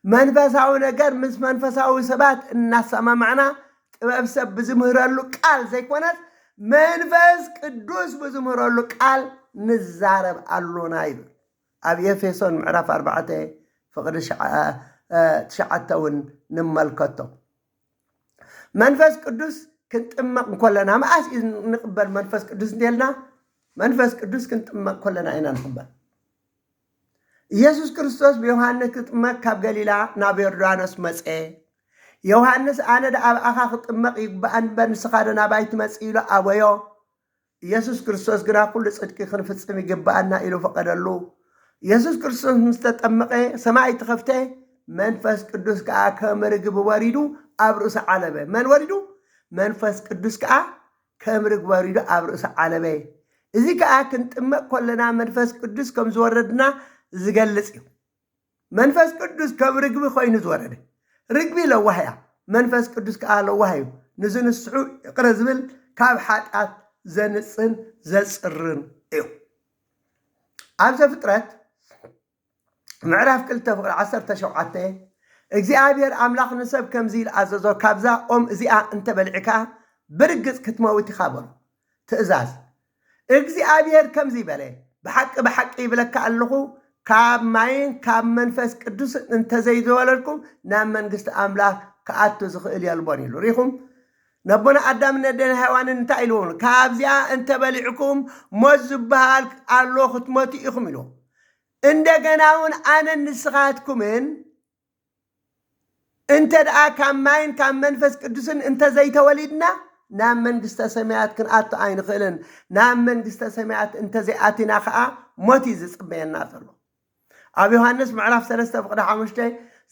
A: منفساو نجار مس منفساو سبات الناس ما معنا بسبب بزمهر له قال زي كونت منفس قدوس بزمهر له قال نزارب الله نايب أبي فيسون معرف 4 فقد تشعتون نملكته منفس قدوس كنت أمك كلنا ما أس نقبل منفس قدوس ديالنا منفس قدوس كنت أمك كلنا أين نقبل ኢየሱስ ክርስቶስ በዮሐንስ ክትመቅ ካብ ገሊላ ናብ ዮርዳኖስ መጽ ዮሐንስ ኣነ ደኣብ ኣኻ ክትመቅ ይግባእን በንስኻ ናባይ ትመጽእ ኢሉ ኣበዮ ኢየሱስ ክርስቶስ ግና ኩሉ ጽድቂ ክንፍጽም ይግባአና ኢሉ ፈቀደሉ ኢየሱስ ክርስቶስ ምስ ተጠመቀ ሰማይ ተኸፍተ መንፈስ ቅዱስ ከዓ ከም ርግብ ወሪዱ ኣብ ርእሱ ዓለበ መን ወሪዱ መንፈስ ቅዱስ ከዓ ከም ርግብ ወሪዱ ኣብ ርእሱ ዓለበ እዚ ከዓ ክንጥመቅ ኮለና መንፈስ ቅዱስ ከም ዝወረድና ዝገልጽ እዩ መንፈስ ቅዱስ ከም ርግቢ ኮይኑ ዝወረደ ርግቢ ለዋህያ መንፈስ ቅዱስ ከዓ ለዋህዩ ንዝንስሑ ይቅረ ዝብል ካብ ሓጣት ዘንጽን ዘጽርን እዩ ኣብ ዘፍጥረት ምዕራፍ 2:17 እግዚአብሔር አምላክ ንሰብ ከምዚ ኢል አዘዞ ካብዛ ኦም እዚኣ እንተበልዕካ ብርግጽ ክትመውት ኢኻ በሎ ትእዛዝ እግዚአብሔር ከምዚ በለ ብሓቂ ይብለካ ኣለኹ ካብ ማይን ካብ መንፈስ ቅዱስ እንተዘይዘወለድኩም ናብ መንግስቲ ኣምላክ ከኣቱ ዝኽእል የልቦን ኢሉ ሪኹም ነቦና ኣዳም ነደን ሃይዋንን እንታይ ኢልዎም ካብዚኣ እንተበሊዕኩም ሞት ዝበሃል ኣሎ ክትሞቱ ኢኹም ኢሉ እንደገና እውን ኣነ ንስኻትኩምን እንተ ደኣ ካብ ማይን ካብ መንፈስ ቅዱስን እንተዘይተወሊድና ናብ መንግስተ ሰማያት ክንኣቱ ኣይንኽእልን ናብ መንግስተ ሰማያት እንተዘይኣቲና ከዓ ሞት ዝጽበየና ዘሎ ኣብ ዮሐንስ ምዕራፍ 3:5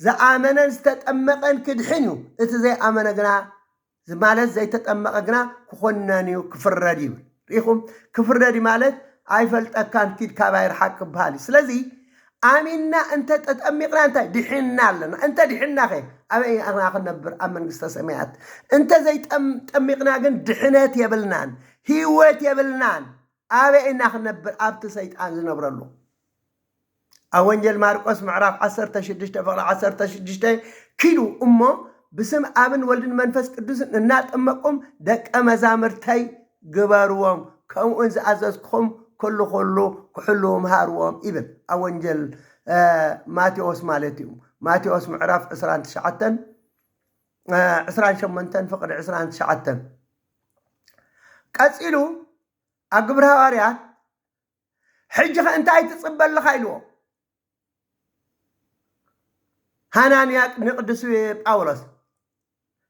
A: ዝኣመነን ዝተጠመቐን ክድሕን እዩ እቲ ዘይኣመነ ግና ማለት ዘይተጠመቐ ግና ክኾነን እዩ ክፍረድ ይብል ሪኹም ክፍረድ ማለት ኣይፈልጠካን ኪድካ ባይርሓቅ ክበሃል ስለዚ ኣሚንና እንተ ተጠሚቕና እንታይ ድሕንና ኣለና እንተ ድሕንና ኸ ኣበይ ኣና ክነብር ኣብ መንግስተ ሰማያት እንተ ዘይጠሚቕና ግን ድሕነት የብልናን ህይወት የብልናን ኣበይና ክነብር ኣብቲ ሰይጣን ዝነብረሉ ኣብ ወንጌል ማርቆስ ምዕራፍ 16:16 ኪዱ እሞ ብስም ኣብን ወልድን መንፈስ ቅዱስን እናጠመቁም ደቀ መዛሙርተይ ግበርዎም ከምኡን ዝኣዘዝኩኹም ኩሉ ክሕሉ ምሃርዎም ይብል ኣብ ወንጌል ማቴዎስ ማለት እዩ ማቴዎስ ምዕራፍ 28:29 ቀፂሉ ኣብ ግብረ ሐዋርያት ሕጂ ኸ እንታይ ትጽበለኻ ኢልዎ ሃናንያ ንቅዱስ ጳውሎስ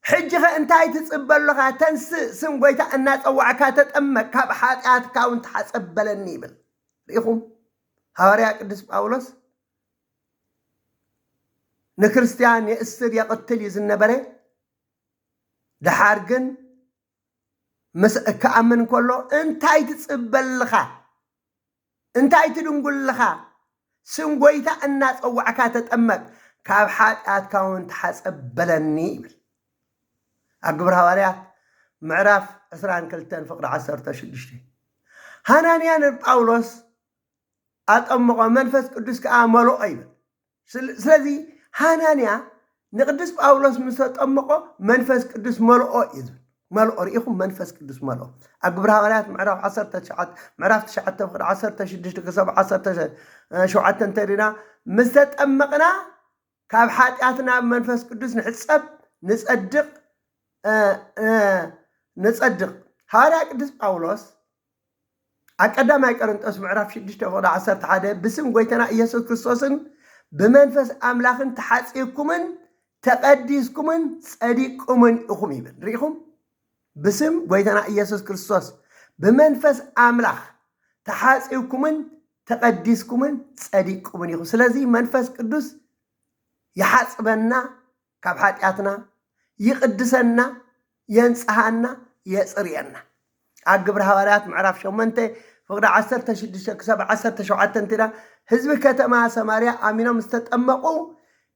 A: ሕጂ ኸ እንታይ ትጽበለኻ ተንስእ ስም ጎይታ እናፀዋዕካ ተጠመቅ ካብ ሓጢኣትካ እውን ተሓፀበለኒ ይብል ሪኢኹም ሐዋርያ ቅዱስ ጳውሎስ ንክርስቲያን የእስር የቅትል እዩ ዝነበረ ድሓር ግን ምስ ክኣምን ከሎ እንታይ ትጽበልኻ እንታይ ትድንጉልኻ سنغويتا الناس أو عكاتة أمك كاب حاجات كون تحسب بلني أقبر هواريات معرف أسران كلتين فقر 10 تشدشتي هنانيا باولوس أتأمق منفس قدس كأعملوا أيضا سلذي هنانيا نقدس باولوس مستأمق منفس قدس ملؤ أيضا ملؤ رئيكم منفس قدس ملؤ أقبر هواريات معرف 10 تشعت معرف تشعت فقر 10 تشدشتي كسب 10 شوعت تنترينا مستأمقنا كاب حاجاتنا منفس قدس نحسب نصدق هذا قدس باولوس أقدم يقرنطوس معرف 6 فقد 11 بسم غويتنا ኢየሱስ ክርስቶስን بمنفس أملاخن تحصيكمن تقديسكمن صديقكمن إخم يبل ريخم بسم غويتنا ኢየሱስ ክርስቶስ بمنفس أملاخ تحصيكمن تقديسكمن صديقكمن إخم ስለዚህ መንፈስ ቅዱስ يحاسبنا ካብ ኃጢአትና ይቅድሰና ينصحنا يصرينا أقبر هوارات معرف شو منته فقد 16 كسب 17 ترى حزب كتما سماريا أمينة مستتأمقوا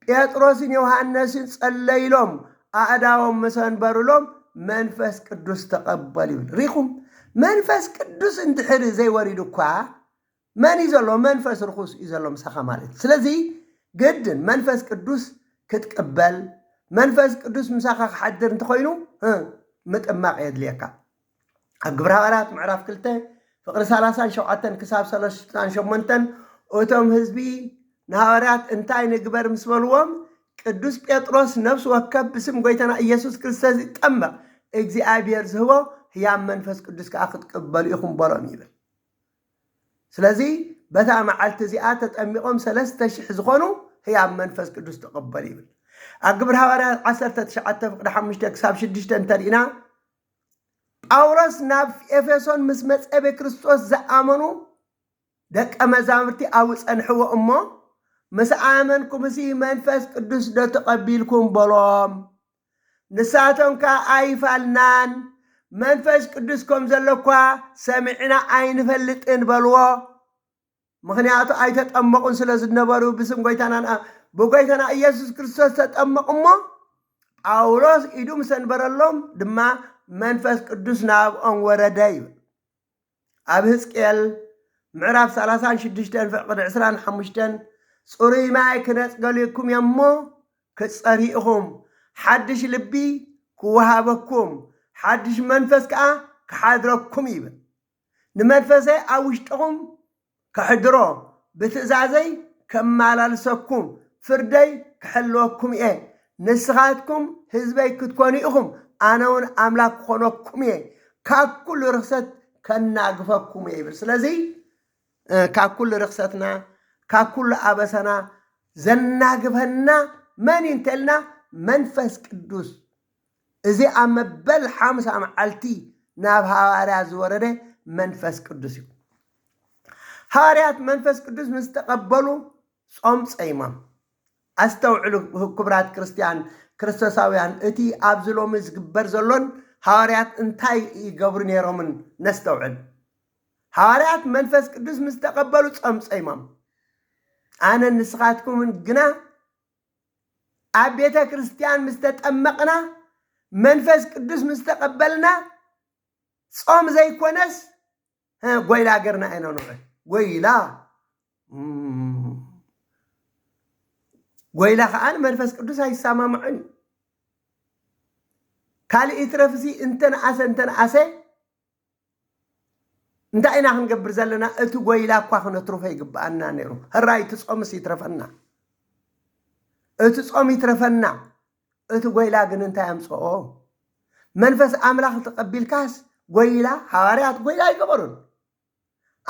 A: بيتروس يوحنس صليلهم أعداهم مثلا برلهم منفس قدوس تقبلوا ريخم منفس قدوس انتحر زي وريدوكوا من يزلوا منفس رخص يزلوا مسخة مالت سلازي جدا منفس قدوس كتقبل منفس قدوس مسخة حدر انتخوينو متأمق يدليكا أقبر هوارات معرف كلته فقر 30 شوعتن كساب 3 شمنتن أوتم حزبي نهارات انتاي نقبر مسبلوهم قدوس بيطرس نفس وكب باسم غويتنا ኢየሱስ ክርስቶስ يتأمق እግዚአብሔር ዝህቦ هي منفس قدوس كأخذ قبل يخم بلوم يبل ስለዚህ በታ መዓልቲ እዚኣ ተጠሚቆም 3000 ዝኾኑ هي منفس قدوس تقبل يبل أقبر هوارات 19 فقر 5 كساب 6 ترينا ጳውሎስ ናብ ኤፌሶን ምስ መጽአ በክርስቶስ ዝኣመኑ ደቀ መዛሙርቲ ኣብ ጸንሕዎ እሞ ምስ ኣመንኩም እዚ መንፈስ ቅዱስ ዶ ተቐቢልኩም በሎም ንሳቶም ካ ኣይፋልናን መንፈስ ቅዱስ ከም ዘለኳ ሰሚዕና ኣይንፈልጥን በልዎ ምክንያቱ ኣይተጠመቁን ስለ ዝነበሩ ብስም ጎይታና ኢየሱስ ክርስቶስ ተጠመቁ እሞ ጳውሎስ ኢዱ ምሰንበረሎም ድማ መንፈስ ቅዱስ ናብኦም ወረደ ይብል ኣብ ሕዝቅኤል ምዕራፍ 36 ፍቅድ 25 ጽሩይ ማይ ክነጽገለኩም እሞ ክጸሪኢኹም ሓድሽ ልቢ ክወሃበኩም ሓድሽ መንፈስ ከዓ ክሓድረኩም ይብል ንመንፈሰይ ኣብ ውሽጥኹም ክሕድሮ ብትእዛዘይ ከመላልሰኩም ፍርደይ ክሕልወኩም እየ ንስኻትኩም ህዝበይ ክትኮኑ ኢኹም أنا أملاك خنوكم ككل رخصت كناقفكم يبل سلازي ككل رخصتنا ككل أبسنا زناقفنا من ينتلنا منفس قدوس إذا أما بل حامس أم علتي ناب هواريات زورده منفس قدوس هواريات منفس قدوس مستقبلوا صوم صيمام أستوعلوا كبرات كريستيان ክርስቶሳውያን እቲ ኣብዝሎም ዝግበር ዘሎን ሃዋርያት እንታይ ይገብሩ ነይሮምን ነስተውዕል ሃዋርያት መንፈስ ቅዱስ ምስ ተቀበሉ ጸምጸይሞም ኣነ ንስኻትኩም ግና ኣብ ቤተ ክርስቲያን ምስ ተጠመቅና መንፈስ ቅዱስ ምስ ተቀበልና ጾም ዘይኮነስ ጎይላ ገርና አይነ ነው ጎይላ ኻን መንፈስ ቅዱስ አይሳማማዕን ካሊ ኢትረፍሲ እንተን አሰ እንታይ ኢና ክንገብር ዘለና እቲ ጎይላ እኳ ክነትርፎ ይግባአና ነይሩ ህራይ ትጾምስ ይትረፈና እቲ ጾም ይትረፈና እቲ ጎይላ ግን እንታይ አምጽኦ መንፈስ አምላኽ ተቀቢልካስ ጎይላ ሐዋርያት ጎይላ ይገበሩን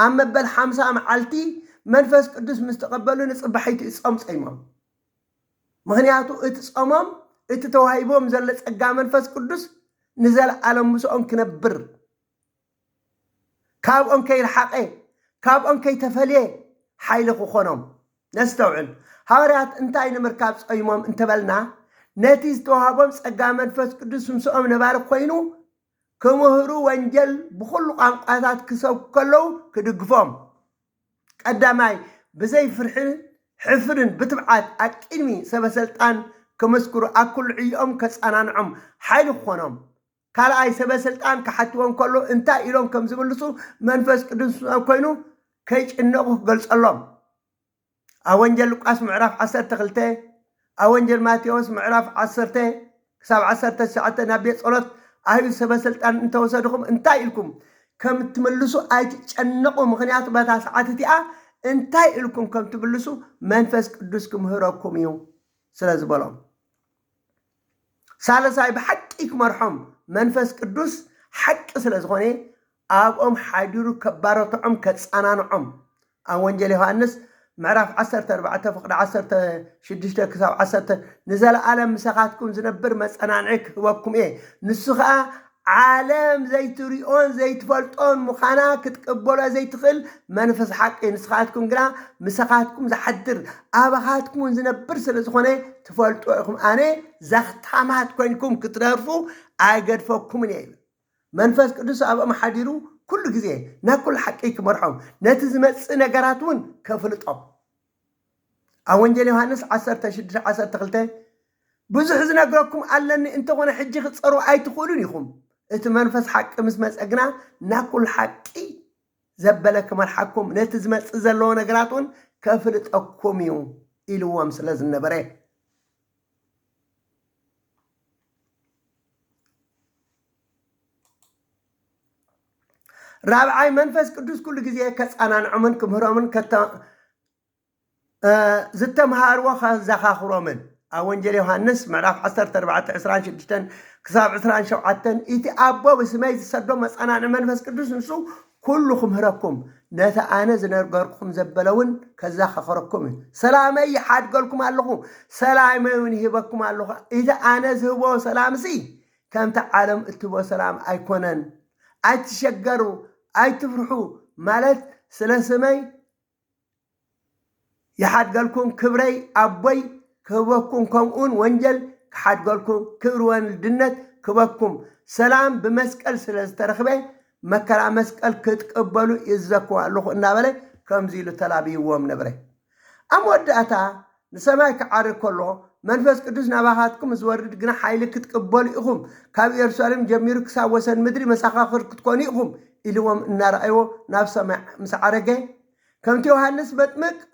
A: አመበል 50 መዓልቲ መንፈስ ቅዱስ ምስተቀበሉ ንጽባሒት ጾም ጸይሞም ምክንያቱ እቲ ጾሞም እቲ ተዋሂቦም ዘለ ጸጋ መንፈስ ቅዱስ ንዘለዓለም ምስኦም ክነብር ካብኦም ከይርሓቀ ካብኦም ከይተፈልየ ሓይሊ ክኾኖም ነስተውዕል ሐዋርያት እንታይ ንምርካብ ጸይሞም እንተበልና ነቲ ዝተዋሃቦም ጸጋ መንፈስ ቅዱስ ምስኦም ነባር ኮይኑ ክምህሩ ወንጀል ብኩሉ ቋንቋታት ክሰብኩ ከለው ክድግፎም ቀዳማይ بزي فرحن حفرن بتبعات أكيمي سبسلطان كمسكرو أكل عيوم كسانانعم حيل خونهم قال أي سبسلطان كحتوهم كله انتا إلهم كم زبلسو منفس قدس كوينو كيش إنه قلص اللهم أونجل لقاس معرف 10 تغلته أونجل ماتيوس معرف 10 كساب 10 ساعة نبي صلاة أهل سبسلطان انت وسدكم انتا إلكم كم تملسو أي تشنقوا مغنيات بتا ساعتي انتاي إلكم كم تبلسوا منفس قدسكم هراكم يوم سلاز بلام سالساي بحقك مرحوم منفس قدس حق سلاز غني أبهم حيدرو كبارتهم كتصانانهم أونجل يوحنس معرف 10 فقد 10 6 كساب 10 نزل عالم مسخاتكم زنبر مصنانعك وكم إيه نسخة عالم زي تريون زي تفلطون مخانا كتقبلوا زي تخل منفس حق نسخاتكم قرا مسخاتكم زحدر ابخاتكم زنبر سلازخونه تفلطوكم انا زختامات كونكم كترفوا ايغدفكم ني منفس قدس ابا محديرو كل غزي ناكل حقيك مرحوم نتزمص نغراتون كفلطو اونجل يوحنس 10 6 10 تخلته بزح زنغركم علني انت وانا حجي خصرو ايتخولون يخم ات منفس حق مسمص اغنا ناكل حقي زبلك مرحكم نتزمص زلو نغراتون كفلطكم يوم إلوام سلاز النبره رابعاي منفس قدوس كل غزي كصانان عمن كمهرمن كتا زتمهاروا خزخاخرومن أونجل يوحنس معرف 10 26 كساب 27 إتي أبو بسماي تصدو مسأنا منفس قدوس نسو كلكم هركم نتا أنا زنرقركم زبلون كزاخ خركم سلامي حد قالكم الله سلامي ونهبكم الله إذا أنا زهبو سلام سي كم تعلم اتبو سلام أيكونن أتشجروا أي تفرحوا مالت سلاسمي يحد قالكم كبري أبوي كبكم كمون وانجل حد قالكم كبروان الدنت كبكم سلام بمسكال سلاز ترخبه مكرا مسكال كتقبلوا يزكوا الله النابله كم زيلو تلابي وام نبره أموداتا نسمعك عارف كله منفس قدوس نباهاتكم زورد جنا حيل كتقبلوا إخم كاب يرسالم جميرك ساوسن مدري مساخر كتكوني إخم اللي وام النار أيوه نفس مسعرجة كم تيوهانس بتمك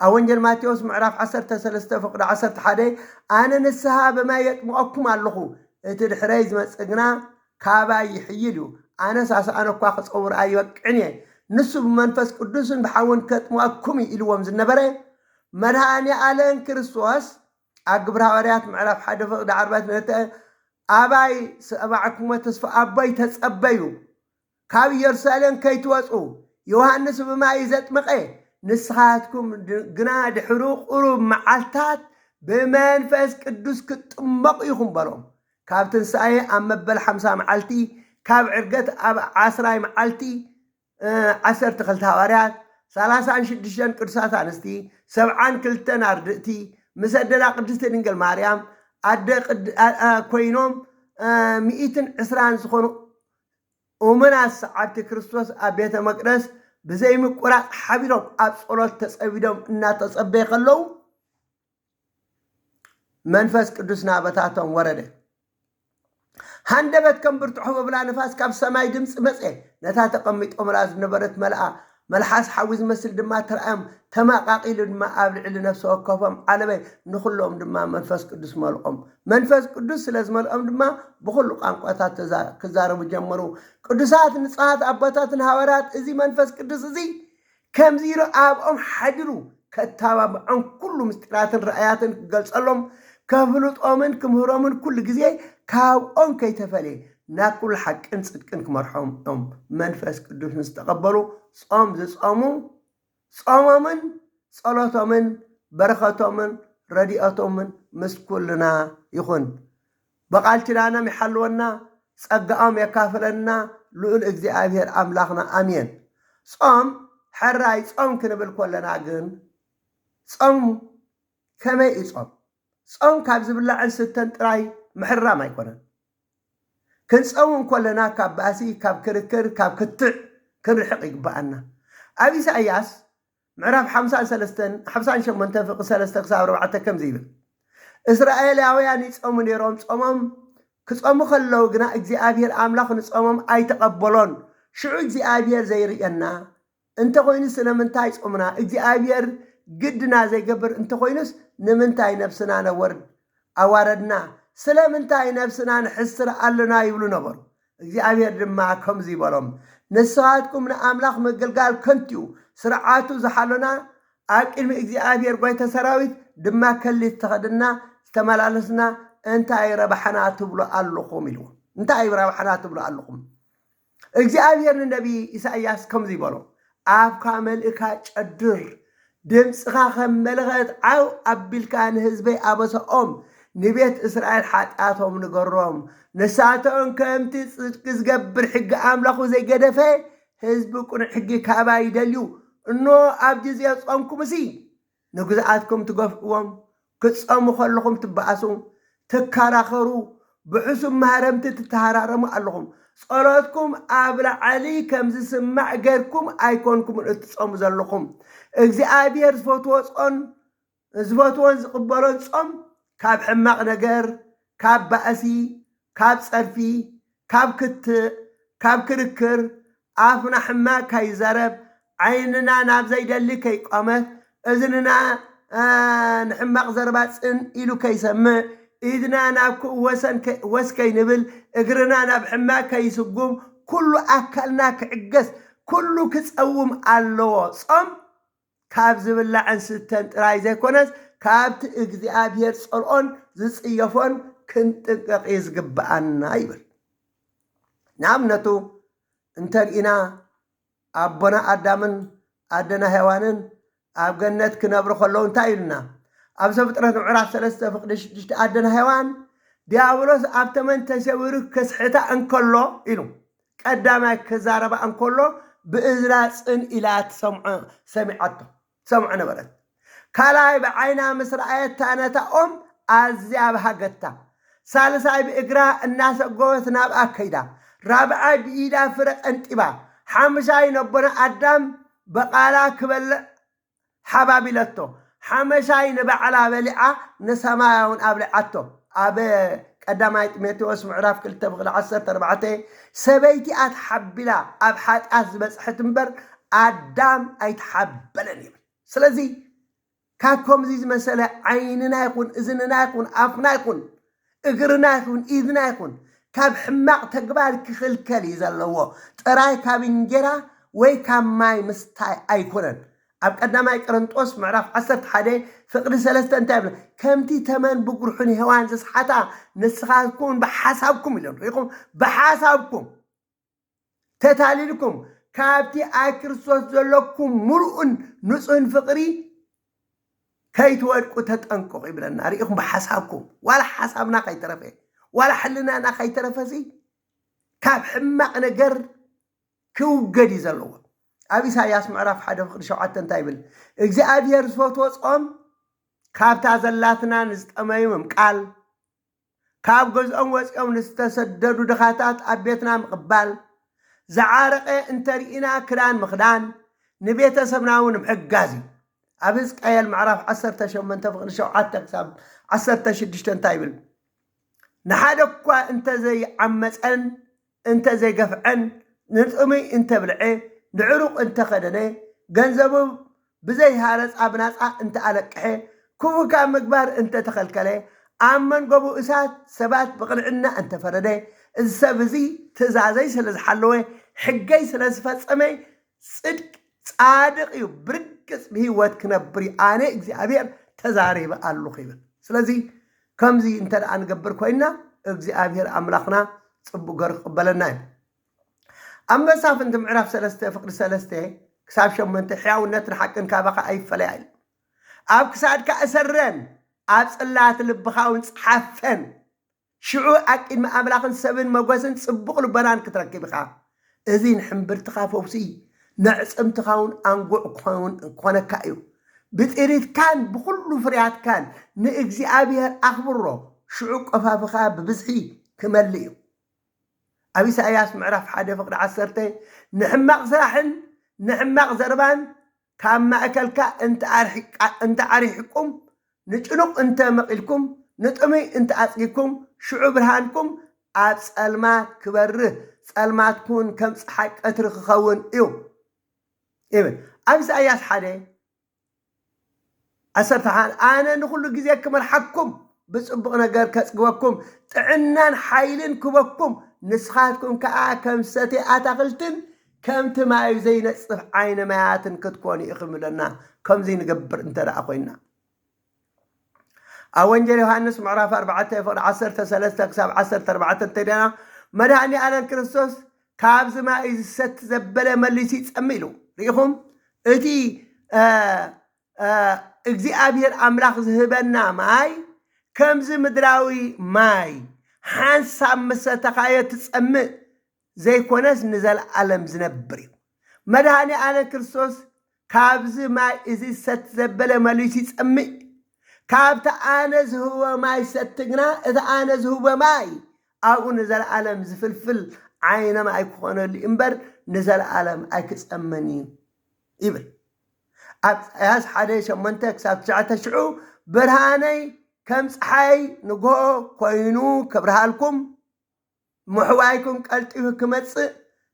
A: أونجل ماتيوس معرف 10 فقد 10 حدا أنا نسها بما يطمئكم اللهو تدحريز مسقنا كابا يحيلو أنا ساس أنا كواخ صور أيوة عني نسب منفس قدوس بحاول كطمئكم إلوام زنبره مرهاني آلان كريستوس أقبر هوريات معرف حدا فقد 4 أباي سأبعكم تسفى أباي تسأبيو كاب يرسالن كيتوصو يوحنس بما يزطمقه نسخاتكم جناد حروق قروب معالتات بمنفس قدوس كتمق يخم بلوم كابتن ساي أما بل 5 معالتي كاب عرقت 10 معالتي 10 تخلت هواريات 36 قدسات أنستي 7 كلتن أردئتي مسدلا قدست ننقل ماريام كوينوم 120 سخونو ومناس عبد كريستوس أبيت مقدس بزي مقرات حبيلهم أبصلات تسأبيدهم إنها تصبيق اللو منفس قدسنا بتاعتهم ورده هندبت كم برتحوا بلا نفاس كاب سماي دمس مسئ نتا تقميت أمراز نبرت ملأ ملحاس حوز مسل دما ترأم تما قاقيل دما أبلع لنفسه وكفهم على نخلهم دما منفس قدس مالقهم منفس قدس لازم الأم دما بخلو قانقواتات كزارب جمرو قدسات نصات أبطات هاورات إزي منفس قدس إزي كم زيرو أبقهم حجرو كتابة عن كل مستقرات رأيات قلص اللهم كفلوت أمن كمهرامن كل جزيء كاوون كيتفلي ناكل حق انصدقنك مرحوم منفس قدس نستقبلوا صام زصامو صاممن صلاتمن بركاتمن رديئتمن مسكولنا يخون بقالتنا محلونا صقام يكافلنا لول እግዚአብሔር አምላክና አሜን صام حراي صام كنبل كلنا ግን صام كمي يصام صام ካብ ዝብላዕን ስተን ጥራይ محرام አይኮነን كنصوم كلنا كاب باسي كاب كركر كاب كتع كنرحق يقبأنا أبي ساياس معرف 58 فق 3 كساب 4 كم زيبل إسرائيلاويان يصوموا نيروم صومهم كصوموا خلوا جنا እግዚአብሔር አምላክ ንጾሞም አይተቀበሉን ሽዑ እግዚአብሔር ዘይርየና እንተ ኮይንስ ለምንታይ ጾምና እግዚአብሔር ግድና ዘይገብር እንተ ኮይንስ ንምንታይ ነፍስና ነወርድ አዋረድና ስለምንታይ ነፍስና ንሕስር አለና ይብሉ ነበር እግዚአብሔር ድማ ከምዚ ይበሎም ንስሓትኩም ንአምላክ መገልጋል ከንቲዩ ስርዓቱ ዝሓለና አቅድሚ እግዚአብሔር ጎይተ ሰራዊት ድማ ከሊት ተኸድና ተመላለስና እንታይ ረባሕና ትብሉ ኣለኹም ኢሉ እንታይ ረባሕና ትብሉ ኣለኹም እግዚአብሔር ነቢ ኢሳይያስ ከምዚ ይበሎ ኣብካ መልእካ ጨድር ድምፅኻ ከም መልእኽት ዓው ኣቢልካ ንህዝበይ ኣበሰኦም ንቤት እስራኤል ሓጢኣቶም ንገሮም ንሳቶም ከምቲ ጽድቂ ዝገብር ሕጊ ኣምላኹ ዘይገደፈ ህዝቢ ቁኑዕ ሕጊ ካባ ይደልዩ እኖ ኣብ ግዜ ጾምኩምሲ ንግዝኣትኩም ትገፍእዎም ክትጾሙ ከለኹም ትበኣሱ ትከራኸሩ ብሕሱም ማህረምቲ ትተሃራረሙ ኣለኹም ጸሎትኩም ኣብ ላዕሊ ከም ዝስማዕ ገርኩም ኣይኮንኩም እትጾሙ ዘለኹም እግዚአብሔር ዝፈትዎን ዝቕበሎን ጾም ካብ ሕማቕ ነገር ካብ ባእሲ ካብ ጸርፊ ካብ ክትእ ካብ ክርክር ኣፍና ሕማቕ ከይዘረብ ዓይንና ናብ ዘይደሊ ከይቆመት እዝንና ንሕማቕ ዘረባ ጽን ኢሉ ከይሰምዕ ኢድና ናብ ወስከይ ንብል እግርና ናብ ሕማቕ ከይስጉም ኩሉ ኣካልና ክዕገስ ኩሉ ክጸውም ኣለዎ ጾም ካብ ዝብላዕን ስተን ጥራይ ዘይኮነስ ካብቲ እግዚአብሔር ጸልኦን ዝጽየፎን ክንጥንቀቕ ዝግብኣና ይብል ንኣብነቱ እንተርኢና ኣቦና ኣዳምን ኣደና ሔዋንን ኣብ ገነት ክነብሩ ከለዉ እንታይ ኢሉና ኣብ ዘፍጥረት ምዕራፍ 3 ፍቅዲ 6 ኣደና ሔዋን ዲያብሎስ ኣብ ተመን ተሰዊሩ ክስሕታ እንከሎ ኢሉ ቀዳማይ ክዛረባ እንከሎ ብእዝራ ጽን ኢላ ሰሚዓቶ ነበረት ካልኣይ ብዓይና ምስ ረኣየት ታነታኦም ኣዝያ ባሃገታ ሳልሳይ ብእግራ እናሰጎበት ናብኣ ከይዳ ራብዓይ ብኢዳ ፍረ ቀንጢባ ሓምሻይ ነቦና ኣዳም በቃላ ክበልዕ ሓባቢለቶ ሓመሻይ ንባዕላ በሊዓ ንሰማያውን ኣብልዓቶ ኣብ ቀዳማይ ጢሞቴዎስ ምዕራፍ 2:14 ሰበይቲ ኣትሓቢላ ኣብ ሓጢኣት ዝበፅሐት እምበር ኣዳም ኣይትሓበለን ይብል ስለዚ ካብ ከምዚ ዝመሰለ ዓይንና ይኹን እዝንና ይኹን ኣፍና ይኹን እግርና ይኹን ኢድና ይኹን ካብ ሕማቕ ተግባር ክኽልከል እዩ ዘለዎ ጥራይ ካብ እንጀራ ወይ ካብ ማይ ምስታይ ኣይኮነን ኣብ ቀዳማይ ቆሮንጦስ ምዕራፍ 11 ፍቅዲ 3 እንታይ ይብል ከምቲ ተመን ብጉርሑን ሔዋን ዝስሓታ ንስኻትኩም ብሓሳብኩም ኢሎም ሪኢኹም ብሓሳብኩም ተታሊልኩም ካብቲ ኣብ ክርስቶስ ዘለኩም ሙሉእን ንጹህን ፍቅሪ ከይትወድቁ ተጠንቀቁ ይብለና ሪኢኹም ብሓሳብኩም ዋላ ሓሳብና ከይተረፈ ዋላ ሕልናና ከይተረፈሲ ካብ ሕማቕ ነገር ክውገድ እዩ ዘለዎ ኣብ ኢሳይያስ ምዕራፍ 1:7 እንታይ ይብል እግዚአብሔር ዝፈትዎ ጾም ካብታ ዘላትና ንዝጠመዩ ምምቃል ካብ ገዝኦም ወፂኦም ንዝተሰደዱ ድኻታት ኣብ ቤትና ምቕባል ዝዓረቐ እንተርኢና ክዳን ምኽዳን ንቤተሰብና እውን ምሕጋዝ እዩ ኣብ ሕዝቅኤል ምዕራፍ 18:7 ክሳብ 16 እንታይ ይብል ንሓደ እኳ እንተዘይዓመፀን እንተዘይገፍዐን ንጥሙይ እንተብልዐ ንዕሩቕ እንተኸደነ ገንዘቡ ብዘይሃረፅ ኣብ ናፃ እንተኣለቅሐ ክቡካ ምግባር እንተተኸልከለ ኣብ መንጎቡ እሳት ሰባት ብቕልዕና እንተፈረደ እዚ ሰብ እዚ ትእዛዘይ ስለ ዝሓለወ ሕገይ ስለ ዝፈፀመ ጽድቅ ጻድቕ እዩ ብርግፅ ብሂወት ክነብር ኣነ እግዚአብሔር ተዛሪበ ኣለኹ ይብል ስለዚ ከምዚ እንተ ደኣ ንገብር ኮይና እግዚአብሔር ኣምላኽና ጽቡቕ ገር ክቕበለና እዩ ኣብ መሳፍንቲ ምዕራፍ 3 ፍቅዲ 3 ክሳብ 8 ሕያውነትን ሓቅን ካባኻ ኣይፈለያ ኢሉ ኣብ ክሳድካ እሰረን ኣብ ጽላት ልብኻ እውን ጽሓፈን ሽዑ ኣቂድሚ ኣምላኽን ሰብን መጎስን ጽቡቕ ልበናን ክትረክብ ኢኻ እዚ ንሕምብርትኻ ፈውሲ ንዕፅምትኻ እውን ኣንጉዕ ክኾነካ እዩ ብጥሪትካን ብኩሉ ፍርያትካን ንእግዚአብሔር ኣኽብሮ ሽዑ ቆፋፍኻ ብብዝሒ ክመልእ እዩ ኣብ ኢሳይያስ ምዕራፍ 1:10 ንሕማቕ ስራሕን ንሕማቕ ዘረባን كام مأكلك أنت عريحكم نجنق أنت مقلكم نطمي أنت أسقيكم شعو برهانكم أسألما كبره سألما تكون كم صحيك أترك خون إيوه أمس أياس حدي أسرتحان أنا نقول جزيكم الحقكم بس أبغى نجار كسقوكم تعنان حيلين كبكم نسخاتكم كم ستي أتغلتن كم تماي زي نصف عين ماياتن كتكوني إخملنا كم زي نقبر انت رأخوينا أوانجيل يوحنس معرف 4:10-3 تدينا مدعني أنا كريستوس كابز ما ست زبلة مليسي تسميلو ريخم اتي እግዚአብሔር አምላክ ዝህበና ማይ ከምዚ ምድራዊ ማይ ሓንሳብ መሰተኻዮ ትጸምእ ዘይኮነስ ንዘለዓለም ዝነብር እዩ መድኃኒ ኣነ ክርስቶስ ካብዚ ማይ እዚ ሰት ዘበለ መሊሱ ይጸምእ ካብቲ ኣነ ዝህቦ ማይ ሰትግና እቲ ኣነ ዝህቦ ማይ ኣብኡ ንዘለዓለም ዝፍልፍል ዓይነ ማይ ክኾነሉ እምበር ንዘለዓለም ኣይክጸመን እዩ ይብል أياس حدا شمنتك ساب 9 برهاني كم صحي نجو كوينو كبرهالكم محوايكم قلتيه كمتص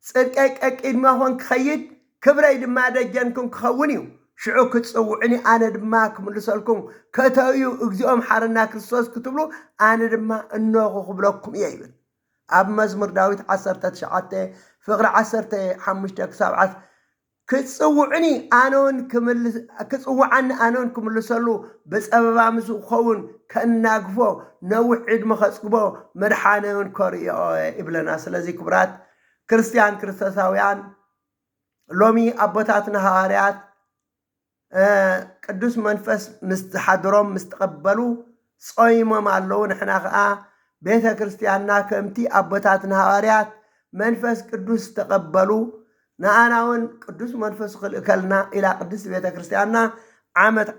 A: صدقك اكيد ما هون خيد كبري دما دجنكم كخونيو شعو كتصوعني انا دما كملسلكم كتايو اግዚኦም حرنا ክርስቶስ كتبلو انا دما انو خبلكم ييبل اب مزمور داوود 19 فقره 15-7 كتصوعني أنون كملسلو بس أبا مسو خون كناقفو نوعد مخصقبو مرحانون كوريو إبلنا سلازي كبرات كريستيان كريستوساويان لومي أبوتاتنا هواريات قدوس منفس مستحضرهم مستقبلو صايمة معلو نحنا بيتا كريستياننا كمتي أبوتاتنا هواريات منفس قدوس تقبلو نعناون قدوس منفس خلقلنا إلى قدس بيت كريستياننا عمت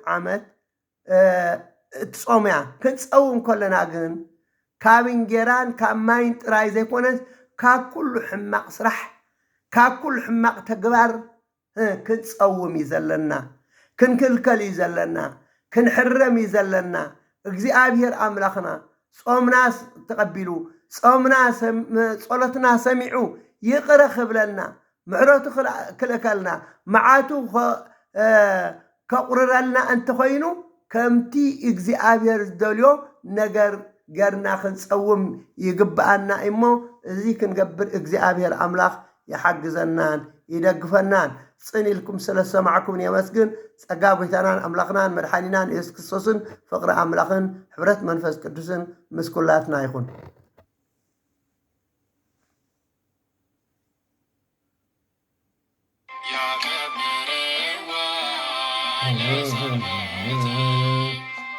A: تصوميا كنتصوم كلنا جن كابين جيران كامين تراي زي كونس ككل حماق صرح ككل حماق تجبر كنتصوم يزلنا كنكلكل يزلنا كنحرم يزلنا እግዚአብሔር አምላኽና ጾምናስ ተቀቢሉ ጾምናስ ጸሎትና ሰሚዑ ይቅረ ክብለና ምሕረቱ ክልከልና መዓቱ ከቁርረልና እንተ ኮይኑ ከምቲ እግዚአብሔር ዝደልዮ ነገር ገርና ክንጸውም ይግባአና እሞ እዚ ክንገብር እግዚአብሔር አምላኽ يحجزنان يدقفنان صنيلكم سلسمعكم يمسكن ጸጋ ጎይታናን አምላኽናን መድኃኒናን ኢየሱስ ክርስቶስን ፍቅሪ አምላኽን ሕብረት መንፈስ ቅዱስን ምስኩላትና ይኹን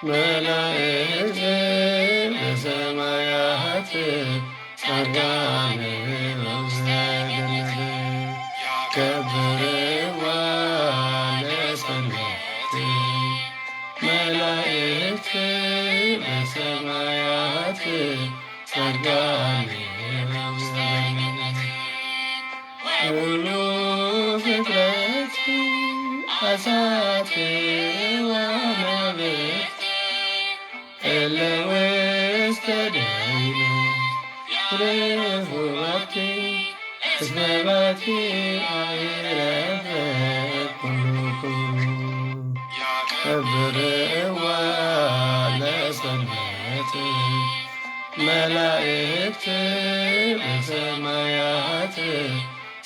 A: መላእክት በሰማያት ጸጋን كبروا لسنت ملائكة بسمايات سرقاني قلوا فكرتي أساتي ونبت إلا واستدعينا رفوتي اسمعتي كبروا لسنت ملائكة بسمايات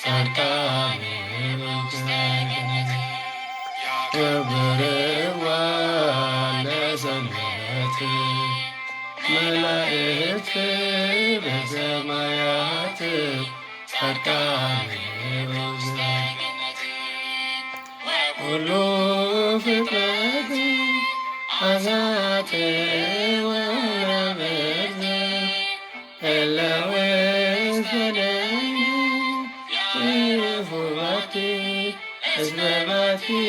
A: سرقاني كبروا لسنت ملائكة بسمايات سرقاني قلوا فكرتي أساتي ونبذ إلا وسدني في فوقتي أسبابتي